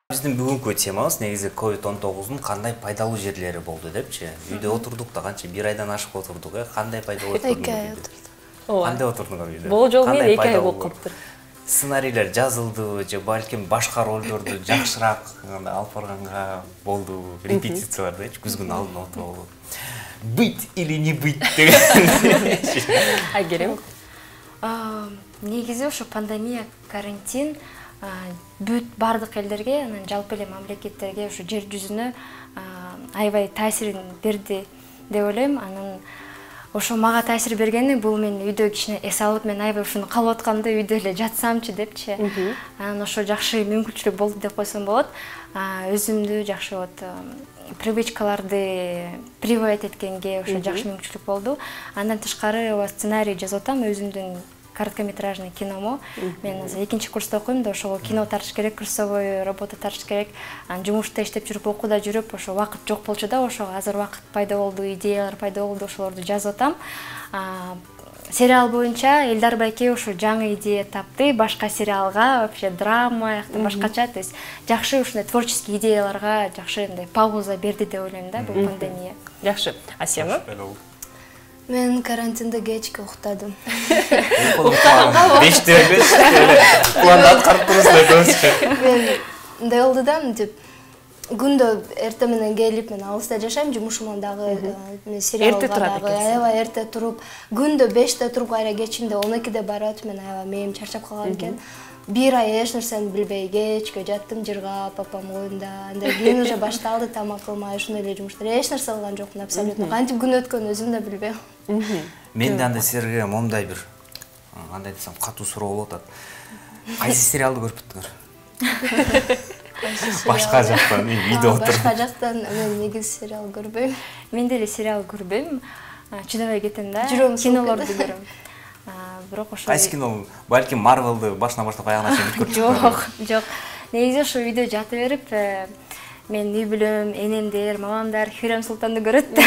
Биздин бүгүнкү темабыз негизи COVID-19 кандай пайдалуу жерлери болду депчи. Үйдө отурдук да канча бир айдан ашык отурдук, кандай пайдалуу отурдук? 2 ай отурдук. Кандай отурдуңар үйдө? Бул жолу мен 2 ай болуп калыптыр. Сценарийлер жазылды же балким башка ролдорду жакшыраак алып барганга болду, репетициялар депчи, күзгүн алдына отуруп. Быть или не быть деген. Айгерим. Негизи ошо пандемия, карантин бүт бардык элдерге, анан жалпы эле мамлекеттерге, ошо жер жүзүнө аябай таасирин берди деп ойлойм. Анан ошо мага таасир бергени бул мен үйдө кичине эс алып, мен аябай ушуну калып аткамда үйдө эле жатсамчы депчи. Анан ошо жакшы мүмкүнчүлүк болду деп койсом болот. Өзүмдү жакшы привычкаларды приводить эткенге ошо жакшы мүмкүнчүлүк болду. Андан тышкары сценарий жазып атам, өзүмдүн короткометражный киномо. Мен азыр 2-курста окуйм да, ошого кино тартыш керек, курсовой работа тартыш керек. Жумушта иштеп жүрүп, окууда жүрүп, ошо вакыт жок болчу да, ошо азыр вакыт пайда болду, идеялар пайда болду, ошолорду жазып атам. Сериал боюнча Элдар байке ошо жаңы идея тапты, башка сериалга, вообще драма, башкача, то есть жакшы ушундай творческий идеяларга жакшы пауза берди деп ойлойм да, бул пандемия. Жакшы. Асема? Мен карантинде кечке уктадым. Беште планды аткарып турсуздар көбүнчө. Мен мындай болду да, деп күндө эрте менен келип, мен алыста жашайм, жумушуман дагы, сериалга дагы аябай эрте туруп, күндө 5-те туруп, кайра кечинде 12-де барат, мен аябай мээм чарчап калган экен. Бир ай эч нерсени билбей кечке жаттым, жыргап, папам коюнда. Анда кийин уже башталды, тамак кылмай, ушундай эле жумуштар. Эч нерсе кылган жокмун абсолютно. Кантип күн өткөнүн өзүм да билбейм. Мен да анда силерге момундай бир кандай десем катуу суроо болуп атат. Кайсы сериалды көрүп бүттүңөр? Башка жактан, үйдө отуруп. Башка жактан мен негизи сериал көрбөйм. Мен деле сериал көрбөйм. чыдабай кетем да. Жүрөгүм Кинолорду көрөм. Бирок ошо Кайсы кино? Балким Marvel'ды башынан баштап аягына чейин көрүп жок. Негизи ошо үйдө жата берип, мен үй бүлөм, энемдер, мамамдар Хюрем Султанды көрөт да.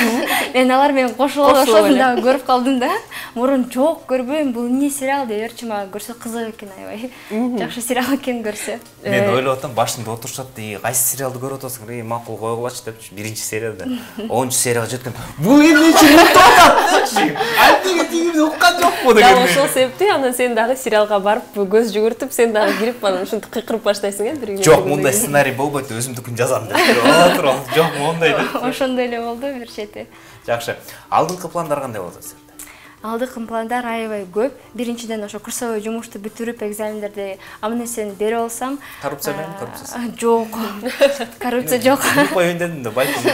Мен алар менен кошулуп ошону да көрүп калдым да. Мурун жок көрбөйм, бул эмне сериал деп берчи, мага көрсө кызык экен аябай. Жакшы сериал экен көрсө. Мен ойлоп атам, башында отурушат дейи, кайсы сериалды көрүп атасың? Макул койгулачы депчи, биринчи серияда. 10-серияга жеткен. Бул эмне үчүн депчи. Антиге тигимди уккан жокпу деген. Да, ошол себептен анан сен дагы сериалга барып көз жүгүртүп, сен дагы кирип анан ушинтип кыйкырып баштайсың бир күнү. Жок, мындай сценарий болбойт, өзүмдүкүн жазам деп. Жок, мондай деп. Ошондой эле болду бир чети. Жакшы. Алдыңкы пландар кандай болду сенде? Алдыңкы пландар аябай көп. Биринчиден ошо курсовой жумушту бүтүрүп, экзамендерди аман-эсен берип алсам. Коррупция менен коррупциясы? Жок. Коррупция жок. Коюн дедим да, балким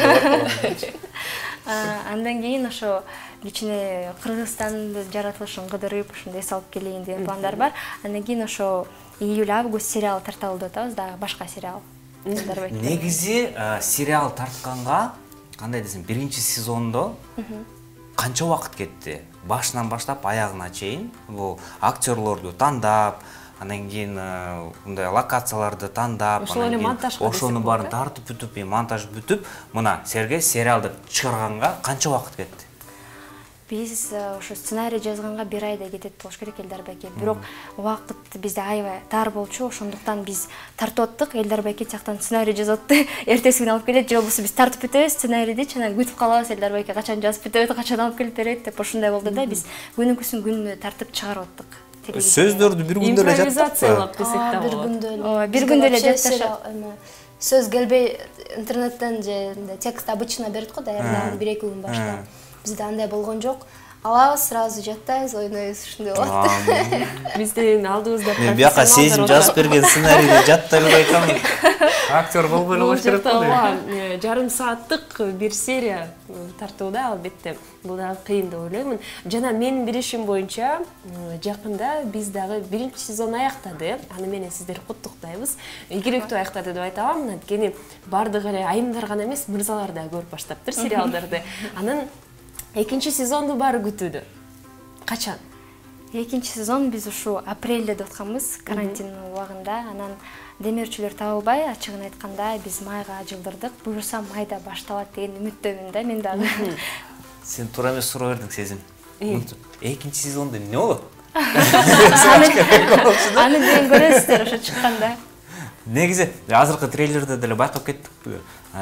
Андан кийин ошо кичине Кыргызстанды жаратылышын кыдырып, ошондой эс алып келейин деген пландар бар. Андан кийин ошо июль-август сериал тарталып атабыз да, башка сериал. Негизи сериал тартканга, кандай десем, биринчи сезондо канча убакыт кетти? Башынан баштап аягына чейин бул актерлорду тандап, андан кийин мындай локацияларды тандап, ошону баарын тартып бүтүп, монтаж бүтүп, мына Сергей сериалды чыгарганга канча убакыт кетти? Биз ошо сценарий жазганга 1 айда кетет болуш керек Элдарбайке. Бирок убакыт бизде аябай тар болчу, ошондуктан биз тартып аттык. Элдарбайке тияктан сценарий жазып атты. Эртеси күнү алып келет, же болбосо биз тартып бүтөбүз сценарийди, жана күтүп калабыз Элдарбайке качан жазып бүтөт, качан алып келип берет деп ошондой болду да. Биз күнүнкүсүн күнүнө тартып чыгарып аттык. Сөздөрдү бир күндө эле импровизациялап десек да бир болот. күндө эле. Бир күндө эле жатташат. Сөз келбей интернеттен же текст обычно берет го, даярдаган 1-2 күн башта. Бизде андай болгон жок. Алабыз, сразу жаттайбыз, ойнойбуз, ушундай болот. Биздин алдыбызда мен бияка сезим жазып берген сценарийди жаттай койгом. Актер болбой эле болуш керек го. Жарым сааттык бир серия тартууда албетте. Бул дагы кыйын деп ойлоймун. Жана менин билишим боюнча, жакында биз дагы биринчи сезон аяктады. Аны менен сиздерди куттуктайбыз. Ийгиликтүү аяктады деп айта алам. Анткени бардык эле айымдар гана эмес, мырзалар да көрүп баштаптыр сериалдарды. Анын экинчи сезонду баары күтүүдө. Качан? Экинчи сезон биз ушу апрелде деп атканбыз, карантин убагында. Анан демеушчүлөр табылбай, ачыгын айтканда биз майга жылдырдык. Буюрса майда башталат деген үмүттөмүн да мен дагы. Сен туура эмес суроо бердиң сезим. Экинчи сезондо эмне болот? Аны менен көрөсүздөр ошо чыкканда. Негизи азыркы трейлерде деле байкап кеттик.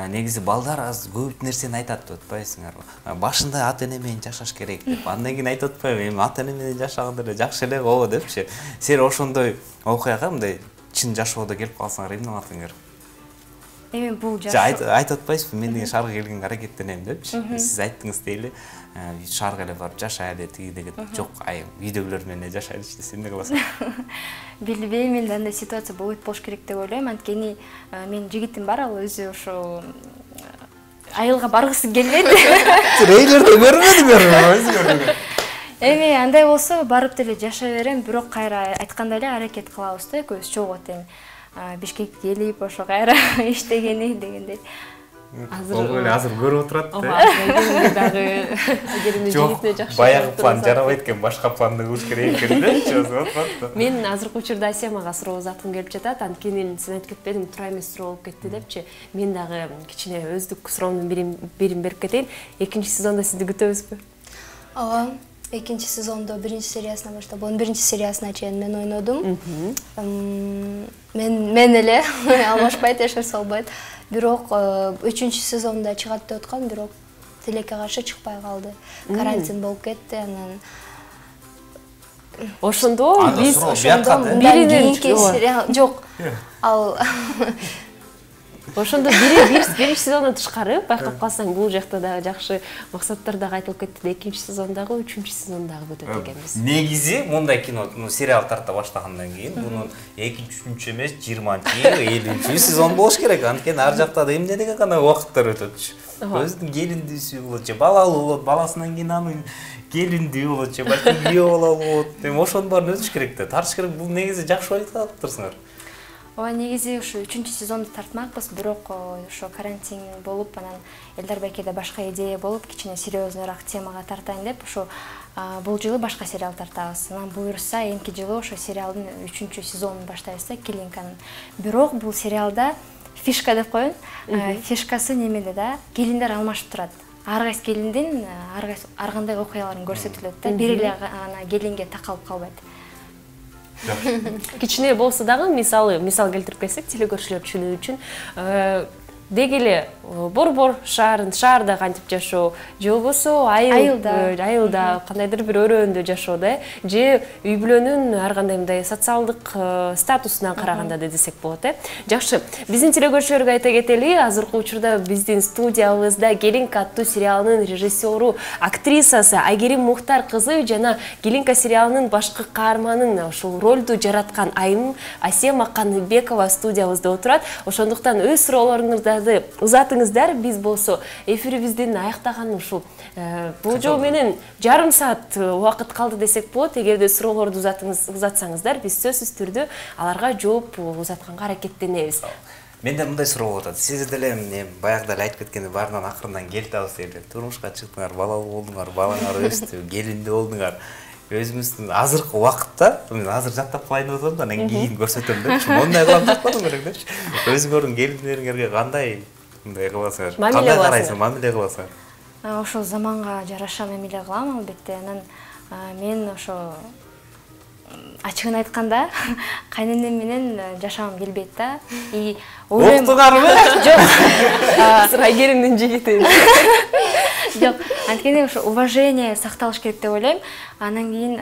Негизи балдар аз көп нерсени айтат деп атпайсыңарбы? Башында ата-эне менен жашаш керек деп. Андан кийин айтып атпайбы? Эми ата-эне менен жашаганда эле жакшы эле го депчи. Сен ошондой окуяга мындай чын жашоодо келип калсаңар эмне кылат элеңер? Эми бул жашоо. Айтып атпайсызбы? Мен деген шаарга келгенге аракеттенем депчи. Сиз айттыңыз дейли. Шаарга эле барып жашайлы тиги деген. Жок, үйдөгүлөр менен жашайлычы десе эмне кыласың? Билбейм, мен андай ситуация болбойт болуш керек деп ойлойм. Анткени мен жигитим бар, ал өзү ошо айылга баргысы келбейт. Трейлерде көрмөдүңөрбү? Эми андай болсо барып деле жашай берем, бирок кайра айткандай эле аракет кылабыз да, экөөбүз чогулуп эми Бишкекке келип ошо кайра иштегени дегендей. Азыр көрүп отурат да. Жок, баягы план жарабайт экен, башка планды кылыш керек экен депчи жазып атат. Мен азыркы учурда Асемага суроо узаткым келип жатат. Анткени сен айтып кетпедиң, туура эмес суроо болуп кетти депчи. Мен дагы кичине өздүк суроомдун бирин берип кетейин. Экинчи сезондо сизди күтөбүзбү? Ооба. Экинчи сезондо биринчи сериясынан баштап, 11 сериясына чейин мен ойнодум. Мен эле алмашпайт, эч нерсе болбойт. Бирок 3-чү сезонда чыгат деп аткан, бирок тилекке каршы чыкпай калды. Карантин болуп кетти, анан ошондо биз мындан кийинки сериал жок. Ал ошондо биринчи сезондон тышкары байкап калсаң, бул жакта дагы жакшы максаттар дагы айтылып кетти да, экинчи сезондагы, 3-чү сезондагы күтөт экенбиз. Негизи мындай кино, сериал тарта баштагандан кийин мунун 2-3 эмес, 20-50 сезон болуш керек. Анткени ар жакта да эмне деген гана убакыттар өтөтчү. Өзүнүн келиндүүсү болот, же балалуу болот, баласынан кийин анын келиндүү болот, же балким күйөө балалуу болот. Эми ошонун баарын өтүш керек да, тартыш керек. Бул негизи жакшы айтып атыптырсыңар. Ооба негизи ушу 3-сезонду тартмакпыз, бирок ошо карантин болуп, анан Элдар Байкеде башка идея болуп, кичине серьезныраак темага тартайын деп, ошо бул жылы башка сериал тартабыз. Анан буюрса, эмки жылы ошо сериалдын 3-сезонун баштайбыз да, Келинканын. Бирок бул сериалда фишка деп коеюн. Фишкасы немеде да, келиндер алмашып турат. Ар кайсы келиндин ар кандай окуяларын көрсөтүлөт да, бир эле ана келинге такалып калбайт. Кичине болсо дагы мисал келтирип кетсек, телекөрүүчүлөр түшүнүү үчүн деги эле борбор шаарда кантип жашоо, же болбосо айылда кандайдыр бир өрөөндө жашоо да, же үй бүлөнүн ар кандай мындай социалдык статусуна караганда да десек болот. Жакшы, биздин телекөрүүчүлөргө айта кетели, азыркы учурда биздин студиябызда Келинка аттуу сериалынын режиссеру, актрисасы Айгерим Мухтар кызы жана Келинка сериалынын башкы каарманын ушул ролду жараткан айым Асема Каныбекова студиябызда отурат. Ошондуктан өз суроолоруңузду узатыңыздар, биз болсо эфирибиздин аяктаган ушул болжол менен жарым саат убакыт калды десек болот. Эгерде суроолорду узатсаңыздар, биз сөзсүз түрдө аларга жооп узатканга аракеттенебиз. Менде мындай суроо болот. Сиз деле баягыда эле айтып кеткендей, баарынан акырындан келип табыз эле. Турмушка чыктыңар, балалуу болдуңар, балаңар өстү, келиндүү болдуңар. Өзүңүздүн азыркы убакытта, мен азыр жаттап калайын деп атам да, анан кийин көрсөтөм депчи. Мондай кылам таппадым керек депчи. Өзүңөрдүн келиндериңерге кандай мындай кыласыңар? Кандай карайсың, мамиле кыласыңар? Ошол заманга жараша мамиле кылам албетте. Анан мен ошо ачыгын айтканда кайненем менен жашагым келбейт да. Октуңарбы? Жок. Айгеримдин жигити. Жок, анткени ошо уважение сакталыш керек деп ойлойм. Анан кийин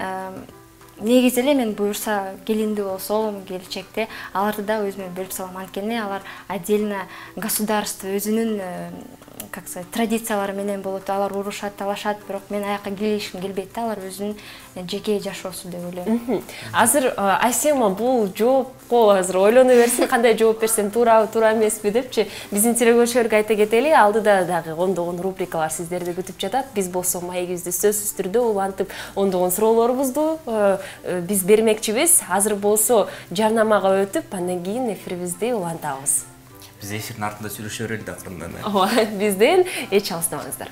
негизи эле мен буюрса келиндүү болсом, келечекте аларды да өзүмө бөлүп салам. Анткени алар отдельно государство өзүнүн как сказать, традициялары менен болот. Алар урушат, талашат, бирок мен аяка келишим келбейт да, алар өзүнүн жеке жашоосу деп ойлойм. Азыр Асема бул жоопко азыр ойлоно берсин, кандай жооп берсем туурабы, туура эмеспи депчи. Биздин телекөрүүчүлөргө айта кетели, алдыда дагы ондогон рубрикалар сиздерди күтүп жатат. Биз болсо маегибизди сөзсүз түрдө улантып, ондогон суроолорубузду биз бермекчибиз. Азыр болсо жарнамага өтүп, андан кийин эфирибизди улантабыз. Биз эфирдин артында сүйлөшө берели да акырындан. Ооба, бизден эч алыстабаңыздар.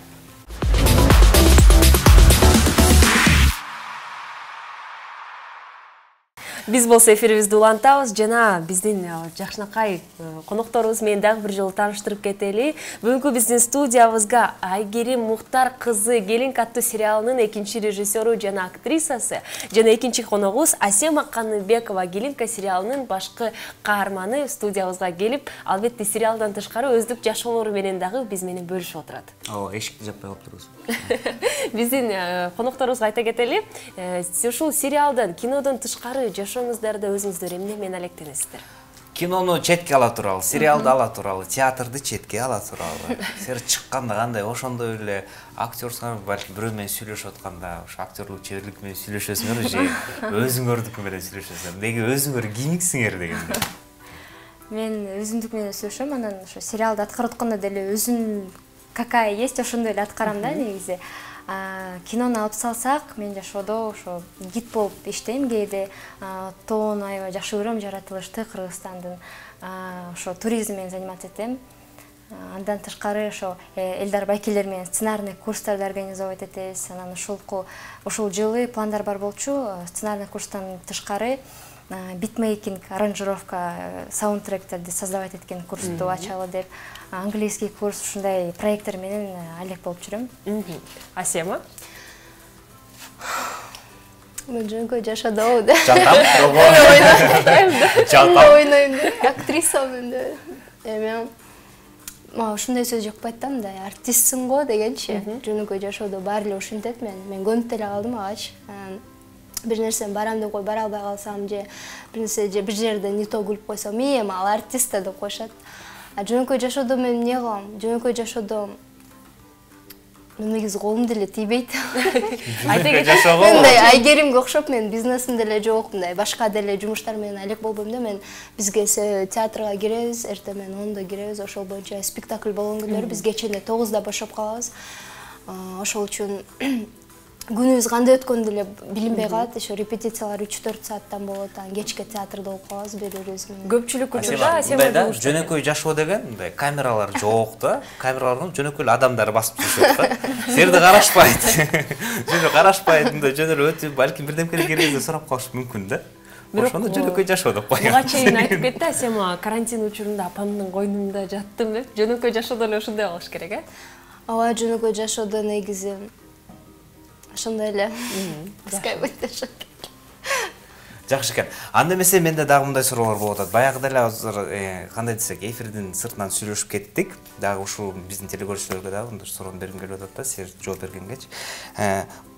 Биз болсо эфирибизди улантабыз жана биздин жакшынакай конокторубуз менен дагы бир жолу тааныштырып кетели. Бүгүнкү биздин студиябызга Айгерим Мухтар кызы Келинка аттуу сериалынын экинчи режиссеру жана актрисасы жана экинчи коногубуз Асема Каныбекова, Келинка сериалынын башкы каарманы студиябызга келип, албетте сериалдан тышкары өздүк жашоолору менен дагы биз менен бөлүшүп отурат. Ооба, эшикти жаппай коюп турбуз. Биздин конокторубузга айта кетели, ушул сериалдан, кинодон тышкары жашооңуздарда өзүңүздөр эмне менен алектенесиздер? Кинону четке ала туралы, сериалды ала туралы, театрды четке ала туралы. Сер чыкканда кандай ошондой эле актерсуңар, балким бирөө менен сүйлөшүп атканда, ошо актерлук чеберлик менен сүйлөшөсүңөр же өзүңөрдүкү менен сүйлөшөсүңөр. Неге өзүңөр кимиксиңер дегенде? Мен өзүмдүк менен сүйлөшөм, анан ошо сериалды аткарып атканда деле өзүм какая есть ошондой эле аткарам да негизи. Кинону алып салсак, мен жашоодо ошо гид болуп иштейм кээде. Тоон аябай жакшы көрөм жаратылышты Кыргызстандын. Ошо туризм менен заниматься этем. Андан тышкары ошо Элдар Байкелер менен сценарный курстарды организовать этебиз. Анан ушул жылы пландар бар болчу. Сценарный курстан тышкары битмейкинг, аранжировка, саундтректерди создавать эткен курсту ачалы деп, английский курс, ушундай проекттер менен алек болуп жүрөм. Асема? Мен жөнөкөй жашадым да. Жатам. Ойнойм да. Актрисамын да. Эми ушундай сөз жокпайт да, мындай артистсиң го дегенчи. Жөнөкөй жашоодо баары эле ушинтет, мен көнүп эле калдым агачы. Бир нерсени барам деп кой, бара албай калсам же бир нерсе же бир жерде не то күлүп койсом, ал артист деп коюшат. Жөнөкөй жашоодо мен эмне кылам? Жөнөкөй жашоодо негизи колум деле тийбейт. Мындай Айгеримге окшоп мен бизнесим деле жок, мындай башка деле жумуштар менен алек болбойм да. Мен бизге театрга киребиз, эртең менен 10:00 киребиз, ошол боюнча спектакль болгон күндөрү биз кечинде 9:00 бошоп калабыз. Ошол үчүн күнүбүз кандай өткөнү деле билинбей калат. Ошо репетициялар 3-4 сааттан болот, анан кечке театрда болуп калабыз бири-бирибиз менен. Көпчүлүк учурда Асема жөнөкөй жашоо деген мындай камералар жок да, камералардын жөнөкөй адамдар басып жүрүшөт да. Силерди карашпайт. Жөнө карашпайт, мындай жөнө өтүп, балким бирдемкени керекти сурап калышы мүмкүн да. Ошондо жөнөкөй жашоо деп коём. Буга чейин айтып кетти Асема, карантин учурунда апамдын койнунда жаттым деп. Жөнөкөй жашоодо эле ушундай болуш керек, э? Ооба, жөнөкөй жашоодо негизи ошондой эле. Жакшы экен. Анда эмесе менде дагы мындай суроолор болуп атат. Баягыда эле азыр кандай десек, эфирдин сыртынан сүйлөшүп кеттик. Дагы ушул биздин телекөрүүчүлөргө дагы мындай суроону бергим келип атат да, силер жооп бергенгечи.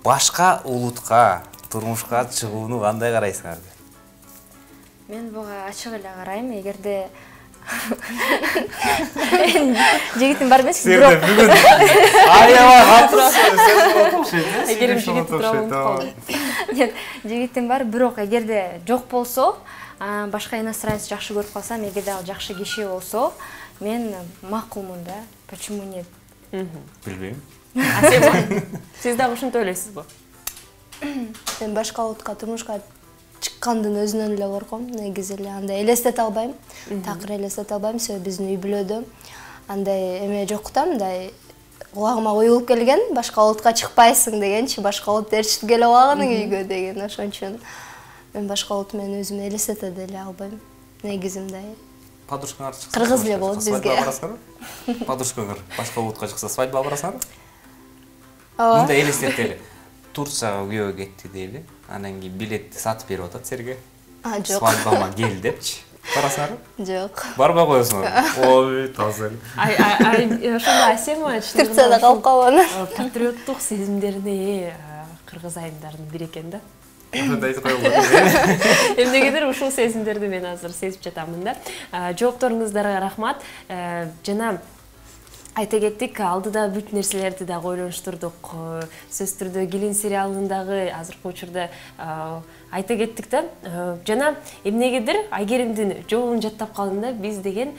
Башка улутка, турмушка чыгууну кандай карайсыңар? Мен буга ачык эле карайм. Эгерде жигитим бар эмес, бирок бүгүн аябай катышсыз. Эгер жигит турабы. Нет, жигитим бар, бирок эгерде жок болсо, башка иностранец жакшы көрүп калсам, эгерде ал жакшы киши болсо, мен макулмун да. Почему нет? Билбейм. Асема, сиз дагы ушинтип ойлойсузбу? Мен башка улутка турмушка чыккандын өзүнөн эле корком, негизи эле андай элестете албайм. Такыр элестете албайм, себеби биздин үй бүлөдө андай эме жок да, мындай кулагыма коюлуп келген, башка улутка чыкпайсың дегенчи, башка улут ээрчитип келип алган үйгө деген. Ошон үчүн мен башка улут менен өзүмө элестете деле албайм. Негизи мындай Подружкаңар чыкса, кыргыз эле болот бизге. Подружкаңар башка улутка чыкса, свадьба барасыңар? Ооба. Мындай элестетели. Турцияга күйөөгө кетти дейли. Анан кийин билетти сатып берип атат силерге. Жок. Свадьбама кел депчи. Барасыңарбы? Жок. Барбай коесуңар. Ой, таза эле. Ошондо Асема Турцияда калып калган. Патриоттук сезимдерине кыргыз айымдардын бири экен да. Андай айтып коелу. Эмнегедир ушул сезимдерди мен азыр сезип жатамын да. Жоопторуңуздарга рахмат. Жана айта кеттик, алдыда бүт нерселерди дагы ойлонуштурдук. Сөзсүз түрдө Келин сериалындагы азыркы учурда айта кеттик да. Жана эмнегедир Айгеримдин жолун жаттап калдым да. Биз деген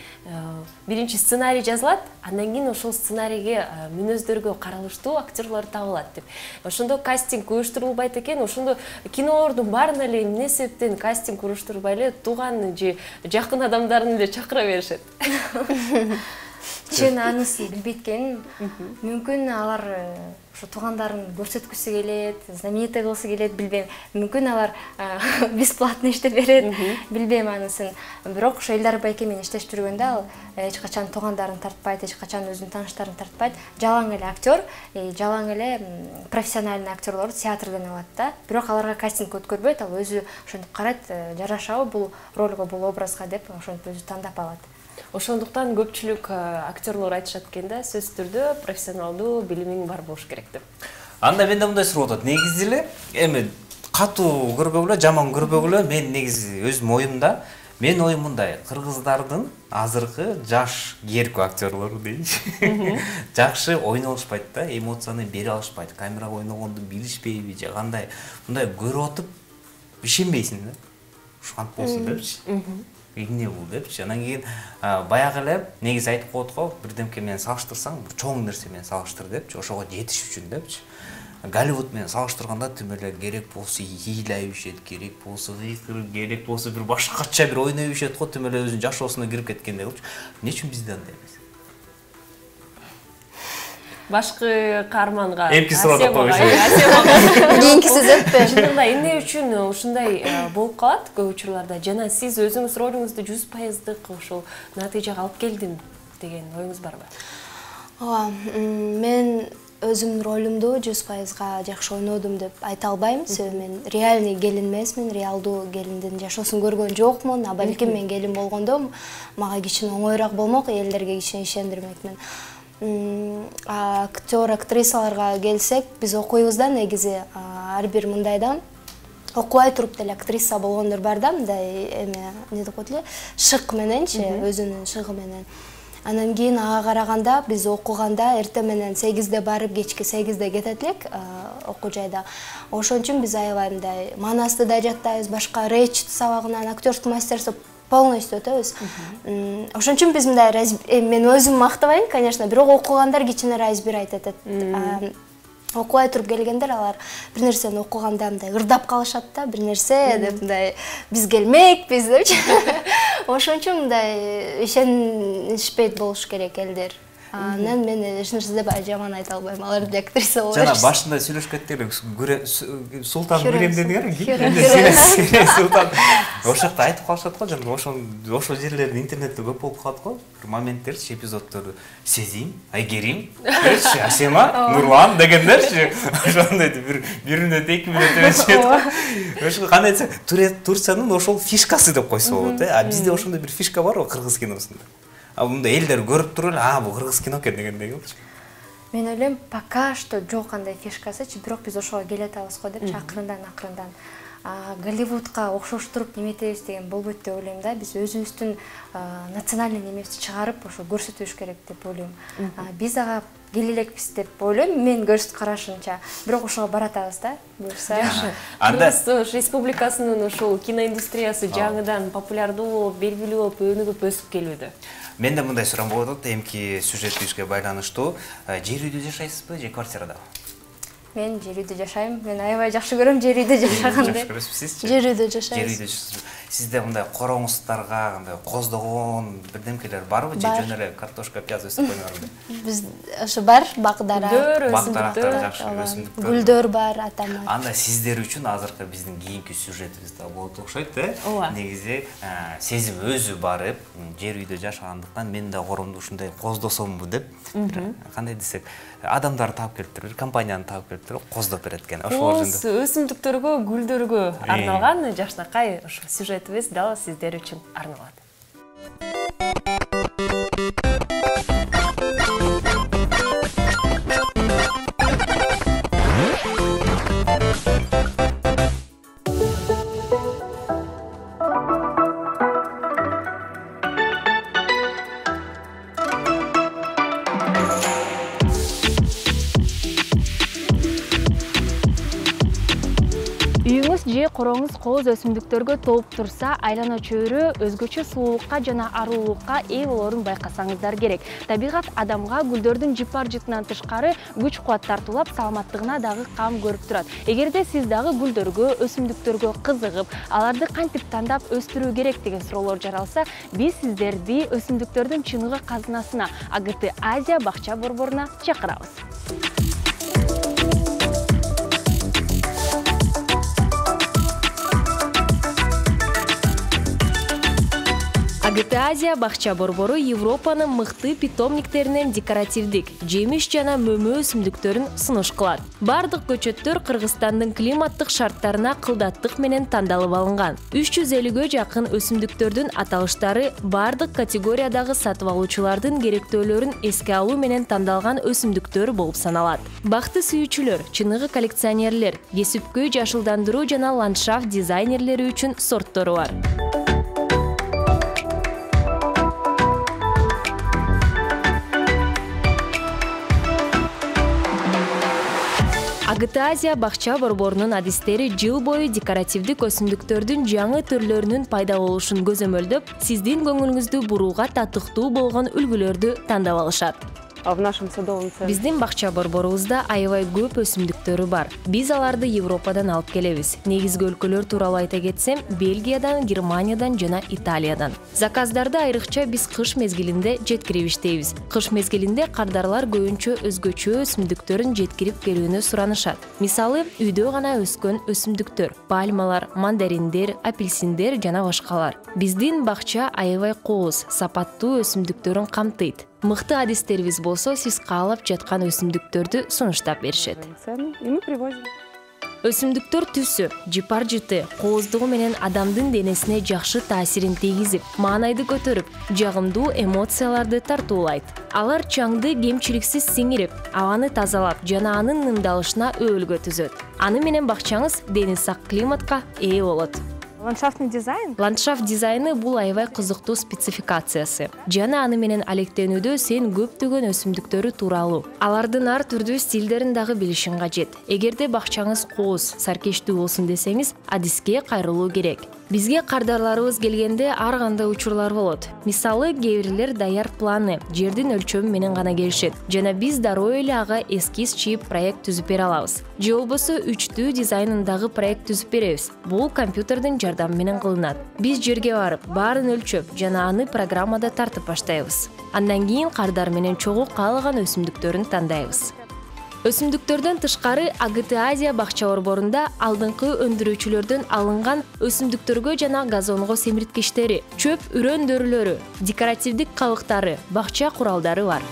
биринчи сценарий жазылат, андан кийин ошол сценарийге мүнөздөргө каралыштуу актерлор табылат деп. Ошондо кастинг уюштурулбайт экен, ошондо кинолордун баарына эле эмне себептен кастинг уюштурбай эле тууган же жакын адамдарын эле чакыра беришет. Чын анысын билбейт экен. Мүмкүн алар ошо туугандарын көрсөткүсү келет, знаменитый кылгысы келет, билбейм. Мүмкүн алар бесплатно иштеп берет, билбейм анысын. Бирок ошо Элдар байке менен иштешип жүргөндө ал эч качан туугандарын тартпайт, эч качан өзүнүн тааныштарын тартпайт. Жалаң эле актер, жалаң эле профессиональный актерлорду театрдан алат да. Бирок аларга кастинг өткөрбөйт, ал өзү ошентип карайт, жарашабы бул ролго, бул образга деп ошентип өзү тандап алат. Ошондуктан көпчүлүк актерлор айтышат экен да, сөзсүз түрдө профессионалдуу билимиң бар болуш керек деп. Анда менде мындай суроо атат. Негизи эле эми катуу көрбөгүлө, жаман көрбөгүлө, мен негизи өзүм оюмда, мен оюм мындай, кыргыздардын азыркы жаш эркек актерлору дейчи. Жакшы ойной алышпайт да, эмоцияны бере алышпайт, камерага ойногонду билишпейби же кандай. Мындай көрүп атып ишенбейсиң да. Ушантип болсун депчи. Эмне бул депчи. Анан кийин баягы эле негизи айтып коет го, бирдемке менен салыштырсаң, бир чоң нерсе менен салыштыр депчи, ошого жетиш үчүн депчи. Голливуд менен салыштырганда тим эле керек болсо ыйлай бишет, керек болсо кыйкырып, керек болсо бир башкача бир ойной бишет го, тим эле өзүнүн жашоосуна кирип кеткендей кылчу. Эмне үчүн бизде андай эмес? Башкы каарманга эмки суроо коюш. Кийинкиси зеппе. Чындыгында эмне үчүн ушундай болуп калат көп учурларда? Жана сиз өзүңүз ролуңузду 100% ушул натыйжага алып келдим деген оюңуз барбы? Ооба, мен өзүмдүн ролумду 100% жакшы ойнодум деп айта албайм. Себеби мен реальный келин эмесмин, реалдуу келиндин жашоосун көргөн жокмун. А балким мен келин болгондо мага кичине оңоюраак болмок, элдерге кичине ишендирмекмин. Актер, актрисаларга келсек, биз окуйбуз да, негизи ар бир мындайда окубай туруп деле актриса болгондор бар да, мындай эме эмне деп коет эле, шык мененчи, өзүнүн шыгы менен. Анан кийин ага караганда биз окуганда эртең менен 8-де барып, кечки 8-де кетет элек окуу жайда. Ошон үчүн биз аябай мындай манасты да жаттайбыз, башка речь сабагынан, актерский мастерство полностью өтөбүз. Ошон үчүн биз мындай мен өзүм мактабайм, конечно, бирок окугандар кичине разбирать этет. окубай туруп келгендер, алар бир нерсени окуганда мындай ырдап калышат да, бир нерсе деп мындай биз келмекпиз депчи. Ошон үчүн мындай ишенишпейт болуш керек элдер. Анан мен эч нерсе деп жаман айта албайм. Алар актриса болот. Жана башында сүйлөшкөттөр Султан көрөм дедиңер. Султан. Ошокто айтып калышат го, жана ошол жерлерде интернетте көп болуп калат го. Бир моменттер, эпизоддорду Сезим, Айгерим, Асема, Нурлан дегендерчи. Ошондойду биринде 2 мүнөт өтүп. Ошо кандай десек, Турциянын ошол фишкасы деп койсо болот, а бизде ошондой бир фишка бар го кыргыз киносунда. Мында элдер көрүп туруп эле, бул кыргыз кино экен дегендей болчу. Мен ойлойм, пока что жок кандай фишкасычы, бирок биз ошого келе атабыз го депчи, акырындан. Голливудка окшоштуруп неметебиз деген болбойт деп ойлойм да. Биз өзүбүздүн национальный немебизди чыгарып, ошо көрсөтүш керек деп ойлойм. Биз ага келе элекпиз деп ойлойм, мен көз карашымча. Бирок ошого баратабыз да. Буюрса. Кыргыз Республикасынын ошол киноиндустриясы жаңыдан популярдуу болуп, белгилүү болуп, өнүгүп өсүп келүүдө. Менде мындай суроо болот атат, эмки сюжеттүү ишке байланыштуу. Жер үйдө жашайсызбы же квартирада? Мен жер үйдө жашайм. Мен аябай жакшы көрөм жер үйдө жашаганды. Жер үйдө жашайм. Жер үйдө жашайсыз. Сизде мындай короңуздарга андай коздогон бирдемкелер барбы же жөн эле картошка, пияз өсүп койгонбу? Биз ошо бар, бак-дарак, гүлдөр бар, атама. Анда сиздер үчүн азыркы биздин кийинки сюжетибиз да болот окшойт да. Негизи Сезим өзү барып, жер үйдө жашагандыктан мен да коромду ушундай коздосомбу деп, кандай десек, адамдар таап келип туруп, компанияны таап келип туруп, коздоп берет экен. Ошол өсүмдүктөргө, гүлдөргө арналган жакшынакай ошо сюжетибиз дал сиздер үчүн арналат. Үйүңүз же короңуз кооз өсүмдүктөргө толуп турса, айлана чөйрө өзгөчө сулуулукка жана арулуулукка ээ болорун байкасаңыздар керек. Табигат адамга гүлдөрдүн жыпар-жытынан тышкары күч кубат тартуулап, саламаттыгына дагы кам көрүп турат. Эгерде сиз дагы гүлдөргө, өсүмдүктөргө кызыгып, аларды кантип тандап өстүрүү керек деген суроолор жаралса, биз сиздерди өсүмдүктөрдүн чыныгы казынасына, АГТ Азия бакча борборуна чакырабыз. АГТ Азия бакча борбору Европанын мыкты питомниктеринен декоративдик, жемиш жана мөмө өсүмдүктөрүн сунуш кылат. Бардык көчөттөр Кыргызстандын климаттык шарттарына кылдаттык менен тандалып алынган. 350гө жакын өсүмдүктөрдүн аталыштары бардык категориядагы сатып алуучулардын керектөөлөрүн эске алуу менен тандалган өсүмдүктөр болуп саналат. Бакты сүйүүчүлөр, чыныгы коллекционерлер, кесипкөй жашылдандыруу жана ландшафт дизайнерлери үчүн сорттору бар. АГТ Азия бакча борборунун адистери жыл бою декоративдик өсүмдүктөрдүн жаңы түрлөрүнүн пайда болушун көзөмөлдөп, сиздин көңүлүңүздү бурууга татыктуу болгон үлгүлөрдү тандап алышат. В нашем садовом центре. Биздин бакча борборубузда аябай көп өсүмдүктөрү бар. Биз аларды Европадан алып келебиз. Негизги өлкөлөр тууралуу айта кетсем, Бельгиядан, Германиядан жана Италиядан. Заказдарды айрыкча биз кыш мезгилинде жеткирип иштейбиз. Кыш мезгилинде кардарлар көбүнчө өзгөчө өсүмдүктөрүн жеткирип келүүнү суранышат. Мисалы, үйдө гана өскөн өсүмдүктөр, пальмалар, мандариндер, апельсиндер жана башкалар. Биздин бакча аябай кооз, сапаттуу өсүмдүктөрүн камтыйт. Мыкты адистерибиз болсо, сиз каалап жаткан өсүмдүктөрдү сунуштап беришет. И мы привозим. Өсүмдүктөр түсү, жыпар-жыты, кооздугу менен адамдын денесине жакшы таасирин тийгизип, маанайды көтөрүп, жагымдуу эмоцияларды тартуулайт. Алар чаңды кемчиликсиз сиңирип, абаны тазалап жана анын нымдалышына өбөлгө түзөт. Аны менен бакчаңыз дени сак климатка ээ болот. Ландшафтный дизайн? Ландшафт дизайны бул аябай кызыктуу спецификациясы. Жана аны менен алектенүүдө сен көптөгөн өсүмдүктөрү тууралуу, алардын ар түрдүү стилдерин дагы билишиң кажет. Эгерде бакчаңыз кооз, саркештүү болсун десеңиз, адиске кайрылуу керек. Бизге кардарларыбыз келгенде ар кандай учурлар болот. Мисалы, кээ бирлер даяр планы, жердин өлчөмү менен гана келишет. Жана биз дароо эле ага эскиз чийип проект түзүп бере алабыз. Же болбосо 3D дизайнындагы проект түзүп беребиз. Бул компьютердин жардамы менен кылынат. Биз жерге барып, баарын өлчөп жана аны программада тартып баштайбыз. Андан кийин кардар менен чогуу каалаган өсүмдүктөрүн тандайбыз. Өсүмдүктөрдөн тышкары АГТ Азия бакча борборунда алдыңкы өндүрүүчүлөрдөн алынган өсүмдүктөргө жана газонго семирткичтери, чөп үрөндөрүлөрү, декоративдик кабыктары, бакча куралдары бар.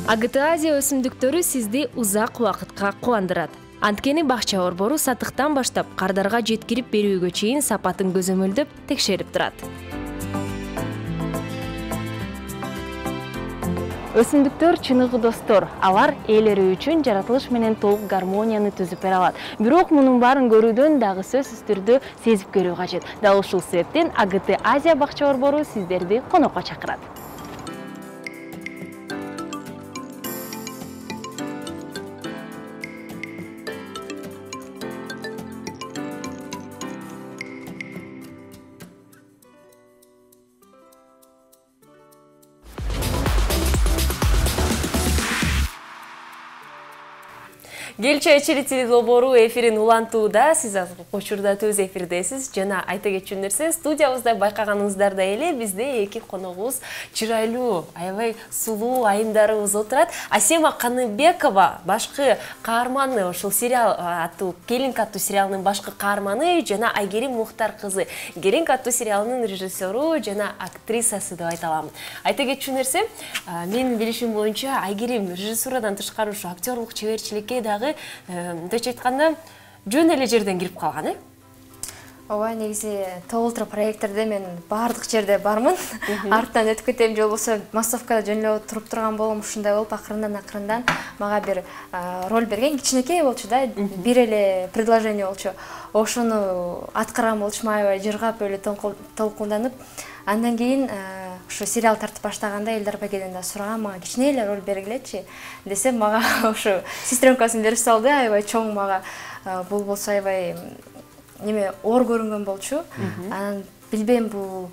АГТ Азия өсүмдүктөрү сизди узак убакытка кубандырат. Анткени бакча борбору сатыктан баштап кардарга жеткирип берүүгө чейин сапатын көзөмөлдөп, текшерип турат. Өсүмдүктөр чыныгы достор. Алар ээлери үчүн жаратылыш менен толук гармонияны түзүп бере алат. Бирок мунун баарын көрүүдөн дагы сөзсүз түрдө сезип көрүү кажет. Дал ушул себептен АГТ Азия бакча борбору сиздерди конокко чакырат. Келчи очередь долбоору эфирин улантууда, сиз учурда төз эфирдесиз. Жана айта кетчү нерсе, студиябызда байкаганыңыздардай эле бизде эки коногубуз чырайлуу, аябай сулуу айымдарыбыз отурат. Асема Каныбекова башкы каарманы, ошол сериал аттуу Келинка аттуу сериалынын башкы каарманы жана Айгерим Мухтар кызы Келинка аттуу сериалынын режиссеру жана актрисасы деп айта алам. Айта кетчү нерсе, менин билишим боюнча Айгерим режиссурадан тышкары ушу актерлук чеберчиликке дагы мындайча айтканда жөн эле жерден кирип калган, Ооба, негизи толтура проекттерде мен баардык жерде бармын. Арттан өтүп кетем, же болбосо массовкада жөн эле туруп турган болом, ушундай болуп акырындан мага бир роль берген, кичинекей болчу да, бир эле предложение болчу. Ошону аткарган болчумун, аябай жыргап эле толкунданып. Андан кийин ушу сериал тартып баштаганда Элдар Багеден да сураган, мага кичине эле роль бергилечи десем, мага ушу сестренкасын берип салды, аябай чоң мага. Бул болсо аябай неме оор көрүнгөн болчу. Анан билбейм, бул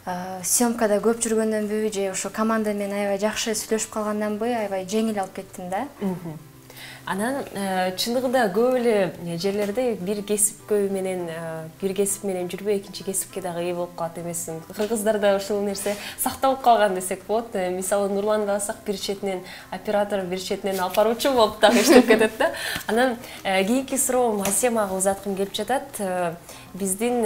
съемкада көп жүргөндөнбү же ошо команда менен аябай жакшы сүйлөшүп калганданбы, аябай жеңил алып кеттим да. Анан чындыгында көп эле жерлерде бир кесип менен жүрбөй экинчи кесипке дагы ээ болуп калат эмессиң. Кыргыздарда ушул нерсе сакталып калган десек болот. Мисалы Нурланды алсак, бир четинен оператор, бир четинен алып баруучу болуп дагы иштеп кетет да. Анан кийинки суроом Асемага узаткым келип жатат. Биздин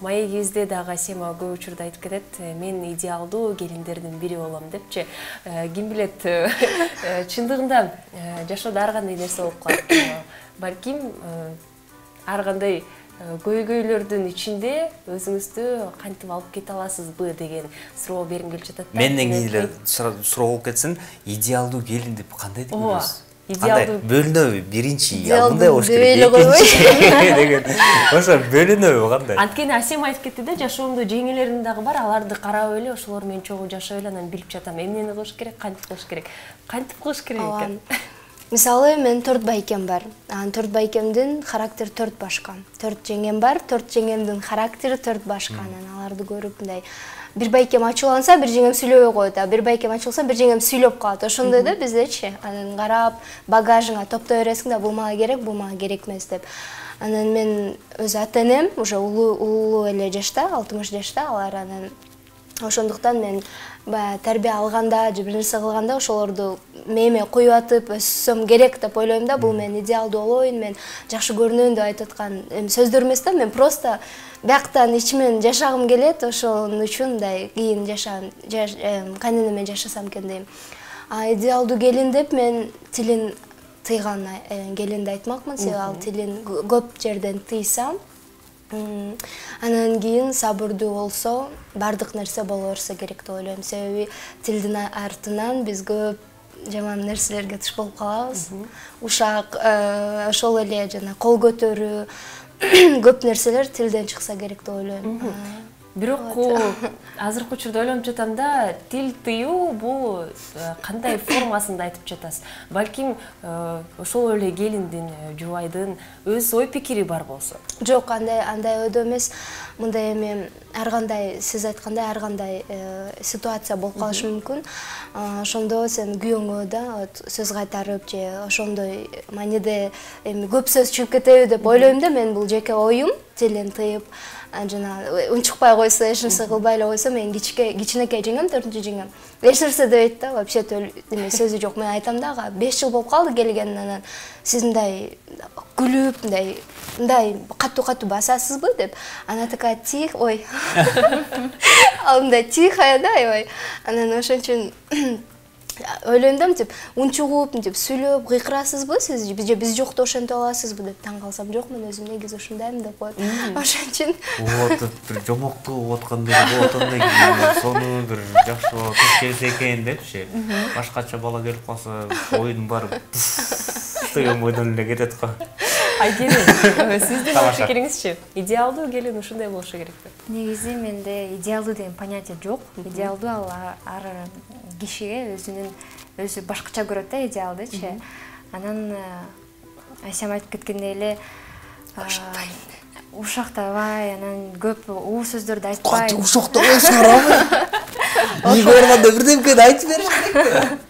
маегибизде дагы Асема көп учурда айтып кетет, мен идеалдуу келиндердин бири болом депчи. Ким билет, чындыгында жашоодо ар кандай нерсе болуп калат. Балким ар кандай көйгөйлөрдүн ичинде өзүңүздү кантип алып кете аласызбы деген суроо бергим келип жатат. Менден кийин эле суроо болуп кетсин, идеалдуу келин деп кандай деп ойлойсуз? Идеалдуу бөлүнөбү, биринчи мындай болуш керек, экинчи деген. Ошо бөлүнөбү кандай? Анткени Асема айтып кетти да, жашоомдо жеңилерим дагы бар, аларды карап эле, ошолор менен чогуу жашап эле анан билип жатам, эмнени кылыш керек, кантип кылыш керек. Кантип кылыш керек экен? Мисалы, мен 4 байкем бар. Анан 4 байкемдин характери 4 башка. 4 жеңем бар, 4 жеңемдин характери 4 башка. Анан аларды көрүп мындай бир байкем ачууланса, бир жеңем сүйлөбөй коет, бир байкем ачылса, бир жеңем сүйлөп калат. Ошондой да биздечи. Анан карап, багажыңа топтой бересиң да, бул мага керек, бул мага керек эмес деп. Анан мен өз ата-энем уже улуу эле жашта, 60 жашта, алар анан ошондуктан мен тарбия алганда же бир нерсе кылганда ошолорду мээме коюп атып өссөм керек деп ойлойм да. Бул мен идеалдуу болоюн, мен жакшы көрүнөйүн деп айтып аткан сөздөр эмес да. Мен просто бияктан ичимен жашагым келет, ошон үчүн мындай кийин кайненем менен жашасам экен дейм. Идеалдуу келин деп мен тилин тыйган келинди айтмакмын, себеби ал тилин көп жерден тыйса, анан кийин сабырдуу болсо, бардык нерсе боло берсе керек деп ойлойм. Себеби тилдин артынан биз көп жаман нерселерге туш болуп калабыз. Ушак, ошол эле жана кол көтөрүү, көп нерселер тилден чыкса керек деп ойлойм. Бирок азыркы учурда ойлонуп жатам да, тил тыюу бул кандай формасында айтып жатасыз? Балким ошол эле келиндин, жубайдын өз ой пикири бар болсо. Жок, андай ойдо эмес. Мындай эми ар кандай сиз айткандай ар кандай ситуация болуп калышы мүмкүн. Ошондо сен күйөөңө да сөз кайтарып же ошондой мааниде эми көп сөз чыгып кетеби деп ойлойм да, мен бул жеке оюм. Тилин тыйып, жана унчукпай койсо, эч нерсе кылбай эле койсо, мен кичинекей жеңем, 4-жеңем. Эч нерсе дебейт да, вообще эме сөзү жок. Мен айтам дагы, 5 жыл болуп калды келгенинен, сиз мындай күлүп, мындай катуу басасызбы деп. Ана такая тих, ой. Ал мындай тихая да, ой. Анан ошон үчүн ойлойм да, деп унчугуп, деп сүйлөп, кыйкырасызбы сиз, же биз жокто ошентип аласызбы деп таң калсам, жок, мен өзүм негизи ушундаймын деп коет. Ошон үчүн бир жомоктуу болуп аткандай болот андай, сону бир жакшы туш келсе экен депчи. Башкача бала келип калса, оюн барып деген ойдон эле кетет го. Айгерим, сиздин пикириңизчи? Идеалдуу келин ушундай болушу керекпи? Негизи менде идеалдуу деген понятие жок. Идеалдуу ал ар кишиге өзү башкача көрөт да идеалдычы. Анан Айсем айтып кеткендей эле ушактабай, анан көп уу сөздөрдү айтпай. Ушактабай сарабы. Үйгө барганда бирдемкени айтып бериш керек.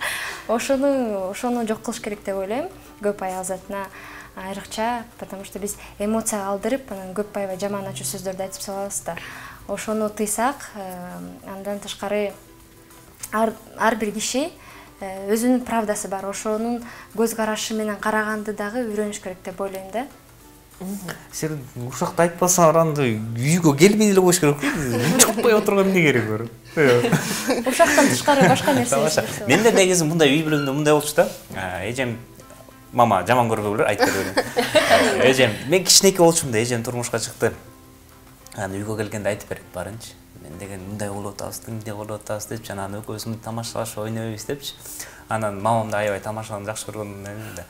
Ошону жок кылыш керек деп ойлойм. Көп аял затына айрыкча, потому что биз эмоция алдырып, анан көп аябай жаман ачуу сөздөрдү айтып салабыз да. Ошону тыйсак, андан тышкары ар бир киши өзүнүн правдасы бар. Ошонун көз карашы менен караганды дагы үйрөнүш керек деп ойлойм да. Сен ушакта айтпасаң, анда үйгө келбей эле коюш керек. Чыкпай отурган эмне кереги бар? Ушактан тышкары башка нерсе. Менде негизи мындай үй бүлөмдө мындай болчу да. Эжем мама жаман көрбөгүлөр, айтып берем. Эжем, мен кичинекей болчумда, эжем турмушка чыкты. Аны үйгө келгенде айтып берет барынчы. Мен деген мындай болуп атабыз, мындай болуп атабыз деп, жана экөөбүз тамашалашып ойнойбуз депчи. Анан мамам да аябай тамашаны жакшы көргөндөн да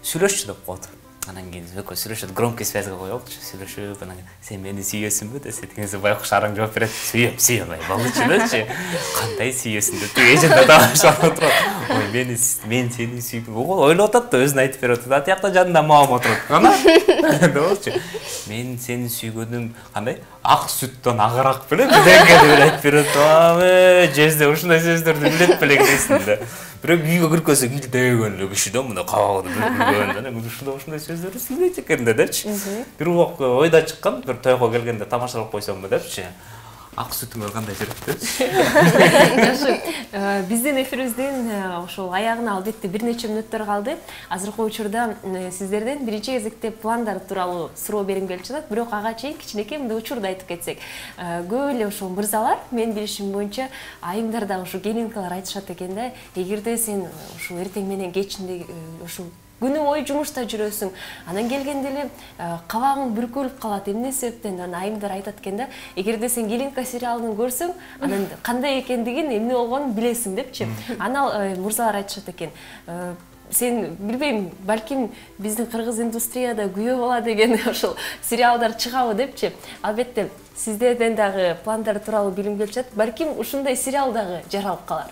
сүйлөшчү деп коет. Анан кийин экөө сүйлөшөт, громкий связьга коелучу, сүйлөшүп, анан сен мени сүйөсүңбү десе, дегенде байкуш араң жооп берет. Сүйөм, болчу дечи. Кандай сүйөсүң деп, эжем да тамашалап отурат. Ой, мен сени сүйдүм. Ойлоп атат да, өзүн айтып берип атат. Атыякта жанында мамам отурат. Кана? Болчу. Мен сени сүйгөнүм кандай? Ак сүттөн агыраак беле, бирдеңе деп айтып берет. Жезде ушундай сөздөрдү билет белең дейсиң да. Бирок үйгө киркөсөң илдеген эле киши да, мына кабагын бүркүлгөн, ушундай сөздөрдү сүйлөйт экен да депчи. Бир убак ойда чыккан, бир тойго келгенде тамашалап койсомбу депчи. Ак сүтүңөр кандай жүрөт депчи. Жакшы. Биздин эфирибиздин ошол аягына албетте бир нече мүнөттөр калды. Азыркы учурда сиздерден биринчи кезекте пландар тууралуу суроо бергим келип жатат. Бирок ага чейин кичинекей мындай учурду айтып кетсек. Көп эле ошол мырзалар, мен билишим боюнча, айымдар дагы ушу келинкалар айтышат экен да, эгерде сен ушул эртең менен кечинде ушул күнү бою жумушта жүрөсүң, анан келгенде эле кабагың бүркөлүп калат, эмне себептен? Анан айымдар айтат экен да, эгерде сен Келинка сериалын көрсөң, анан кандай экендигин, эмне болгонун билесиң депчи. Анан мырзалар айтышат экен. Сен билбейм, балким биздин кыргыз индустрияда күйөө бала деген ошол сериалдар чыгабы депчи. Албетте, сиздерден дагы пландар тууралуу билим келип жатат. Балким ушундай сериал дагы жаралып калар.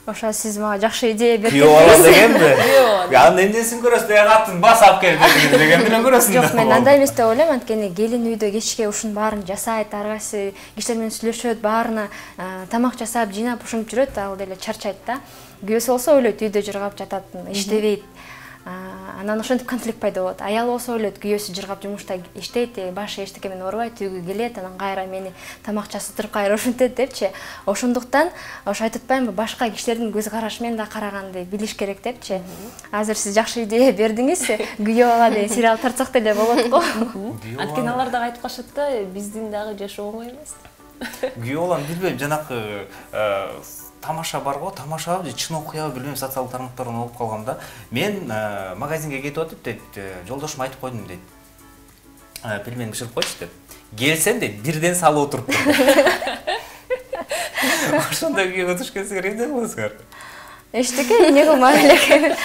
Ошо сиз мага жакшы идея бердиңиз. Күйөө бала дегенби? Анын эмнесин көрөсүң, катын бас алып келип деген менен көрөсүң. Жок, мен андай эмес деп ойлойм, анткени келин үйдө кечке ушунун баарын жасайт, ар кайсы кишилер менен сүйлөшөт, баарына тамак жасап, жыйнап, ушинтип жүрөт, ал деле чарчайт да. Күйөөсү болсо ойлойт, үйдө жыргап жатат, иштебейт. Анан ошентип конфликт пайда болот. Аял болсо ойлойт, күйөөсү жыргап жумушта иштейт, башы эчтеке менен оорубайт, үйгө келет, анан кайра мени тамак жасатып кайра ушинтет депчи. Ошондуктан ошо айтып атпаймынбы, башка кишилердин көз карашы менен да караганды билиш керек депчи. Азыр сиз жакшы идея бердиңиз, күйөө бала деген сериал тартсак деле болот го. Анткени алар дагы айтып калышат да, биздин дагы жашоо оңой эмес. Күйөө баланы билбейм, жанакы тамаша бар го, тамаша чын окуябы билбейм, социалдык тармактардан окуп калгам да. Мен магазинге кетип атып дейт, жолдошума айтып койдум дейт. Пельмени бышырып койчу деп. Келсем дейт, бирден салып отуруп тур. Ошондой күйөөгө туш келсеңер эмне кыласыңар? Эчтеке эмне кылмак элек.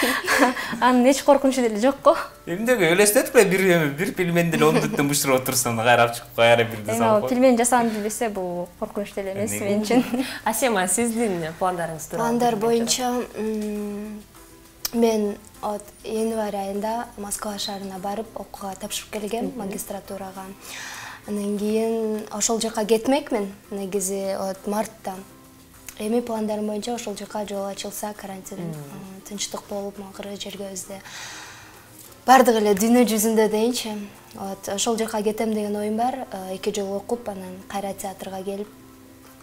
Анын эч коркунучу деле жок го. Эмнеге элестетип бир пельмени деле 10 мүнөттөн бышырып отурсаң, кайрап чыгып кайра бирди салып кой. Пельмени жасаганды билсе, бул коркунуч деле эмес мен үчүн. Асема, сиздин пландарыңыз тууралуу? Пландар боюнча мен январь айында Москва шаарына барып окууга тапшырып келгем, магистратурага. Андан кийин ошол жака кетмекмин, негизи мартта. Эми пландарым боюнча ошол жака жол ачылса, карантин тынчтык болуп, макыры жергебизде бардык эле дүйнө жүзүндө дейинчи. Ошол жака кетем деген оюм бар. 2 жыл окуп, анан кайра театрга келип,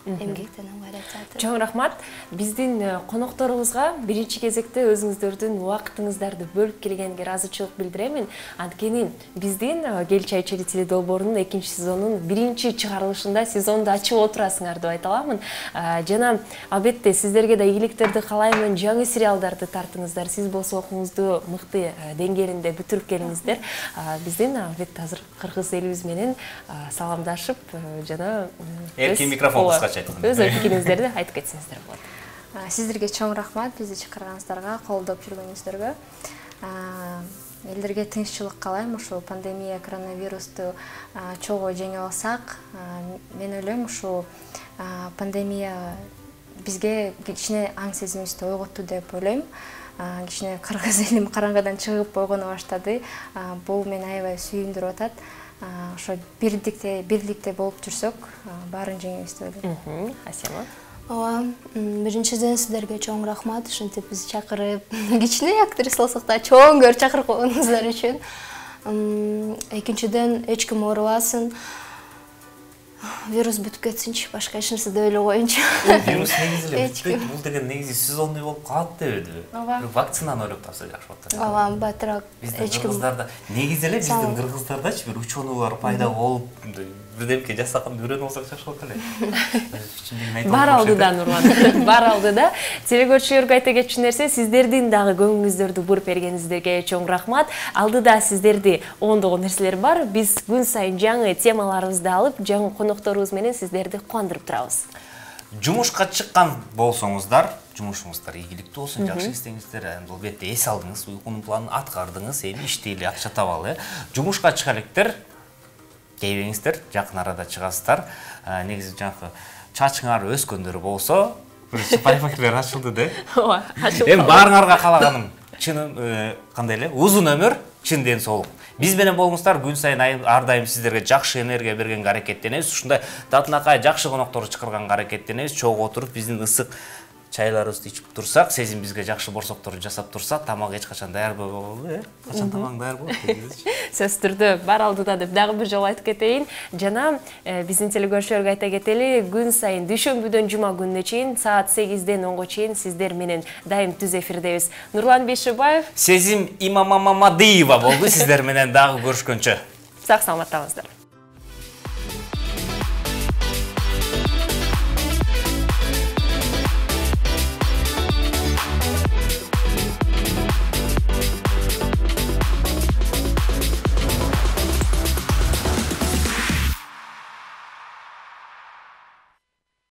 эмгектенем кайра театр. Чоң рахмат. Биздин конокторубузга биринчи кезекте өзүңүздөрдүн убактыңыздарды бөлүп келгенге ыраазычылык билдиремин. Анткени биздин Кел чай ичели теледолбоорунун 2 сезонунун биринчи чыгарылышында сезонду ачып отурасыңар деп айта аламын. Жана албетте сиздерге да ийгиликтерди каалаймын. Жаңы сериалдарды тартыңыздар. Сиз болсо окууңузду мыкты деңгээлинде бүтүрүп келиңиздер. Биздин албетте азыр кыргыз элибиз менен саламдашып жана эркин микрофон өз пикириңиздерди айтып кетсеңиздер болот. Сиздерге чоң рахмат, бизди чакырганыңыздарга, колдоп жүргөнүңүздөргө. Элдерге тынччылык каалайм, ушул пандемия, коронавирусту чогуу жеңе алсак, мен ойлойм, ушул пандемия бизге кичине аң сезимибизди ойготту деп ойлойм. Кичине кыргыз элим караңгыдан чыгып койгону баштады. Бул мени аябай сүйүндүрүп атат. Ошо бирликте болуп жүрсөк, баарын жеңебиз деп ойлойм. Асема? Биринчиден сиздерге чоң рахмат, ушинтип бизди чакырып, кичине актриса болсок да чоң көрүп чакырып койгонуңуздар үчүн. Экинчиден эч ким оорубасын. Вирус бүтүп кетсинчи, башка эч нерсе деп ойлой коеюнчу. Вирус негизи эле бүтпөйт, бул деген негизи сезонный болуп калат дебеди. Вакцинаны ойлоп тапса жакшы болот. Ооба, батыраак эч ким. Кыргыздарда негизи эле биздин кыргыздардачы бир ученыйлар пайда болуп, бирдемке жасаганда үйрөнүп алсак жакшы болот эле. Бар алдыда Нурлан, бар алдыда. Телекөрүүчүлөргө айта кетчү нерсе, сиздердин дагы көңүңүздөрдү буруп бергениңиздерге чоң рахмат. Алдыда сиздерди ондогон нерселер бар. Биз күн сайын жаңы темаларыбызды алып, жаңы конокторубуз менен сиздерди кубандырып турабыз. Жумушка чыккан болсоңуздар, жумушуңуздар ийгиликтүү болсун, жакшы иштеңиздер. Албетте эс алдыңыз, уйкунун планын аткардыңыз, эми иштейли, акча табалы. Жумушка чыга электер, кейбеңиздер, жакын арада чыгасыздар. Негизи жаңы чачыңар өскөндөр болсо, парикмахерлер ачылды да. Ооба, ачылды. Эми баарыңарга каалаганым чын кандай эле, узун өмүр, чын ден соолук. Биз менен болуңуздар, күн сайын ар дайым сиздерге жакшы энергия берген аракеттенебиз. Ушундай татынакай жакшы конокторду чакырганга аракеттенебиз. Чогуу отуруп биздин ысык чайларыбызды ичип турсак, сезим бизге жакшы борсокторду жасап турсак, тамак эч качан даяр болбойт. Качан тамак даяр болот дедиңизчи. Сөз түрдө бар алдыда деп дагы бир жолу айтып кетейин. Жана биздин телекөрүүчүлөргө айта кетели, күн сайын дүйшөмбүдөн жума күнүнө чейин саат 8ден 10го чейин сиздер менен дайым түз эфирдебиз. Нурлан Бейшебаев, Сезим Имамамамадыева болду сиздер менен дагы көрүшкөнчө. Сак саламаттаңыздар.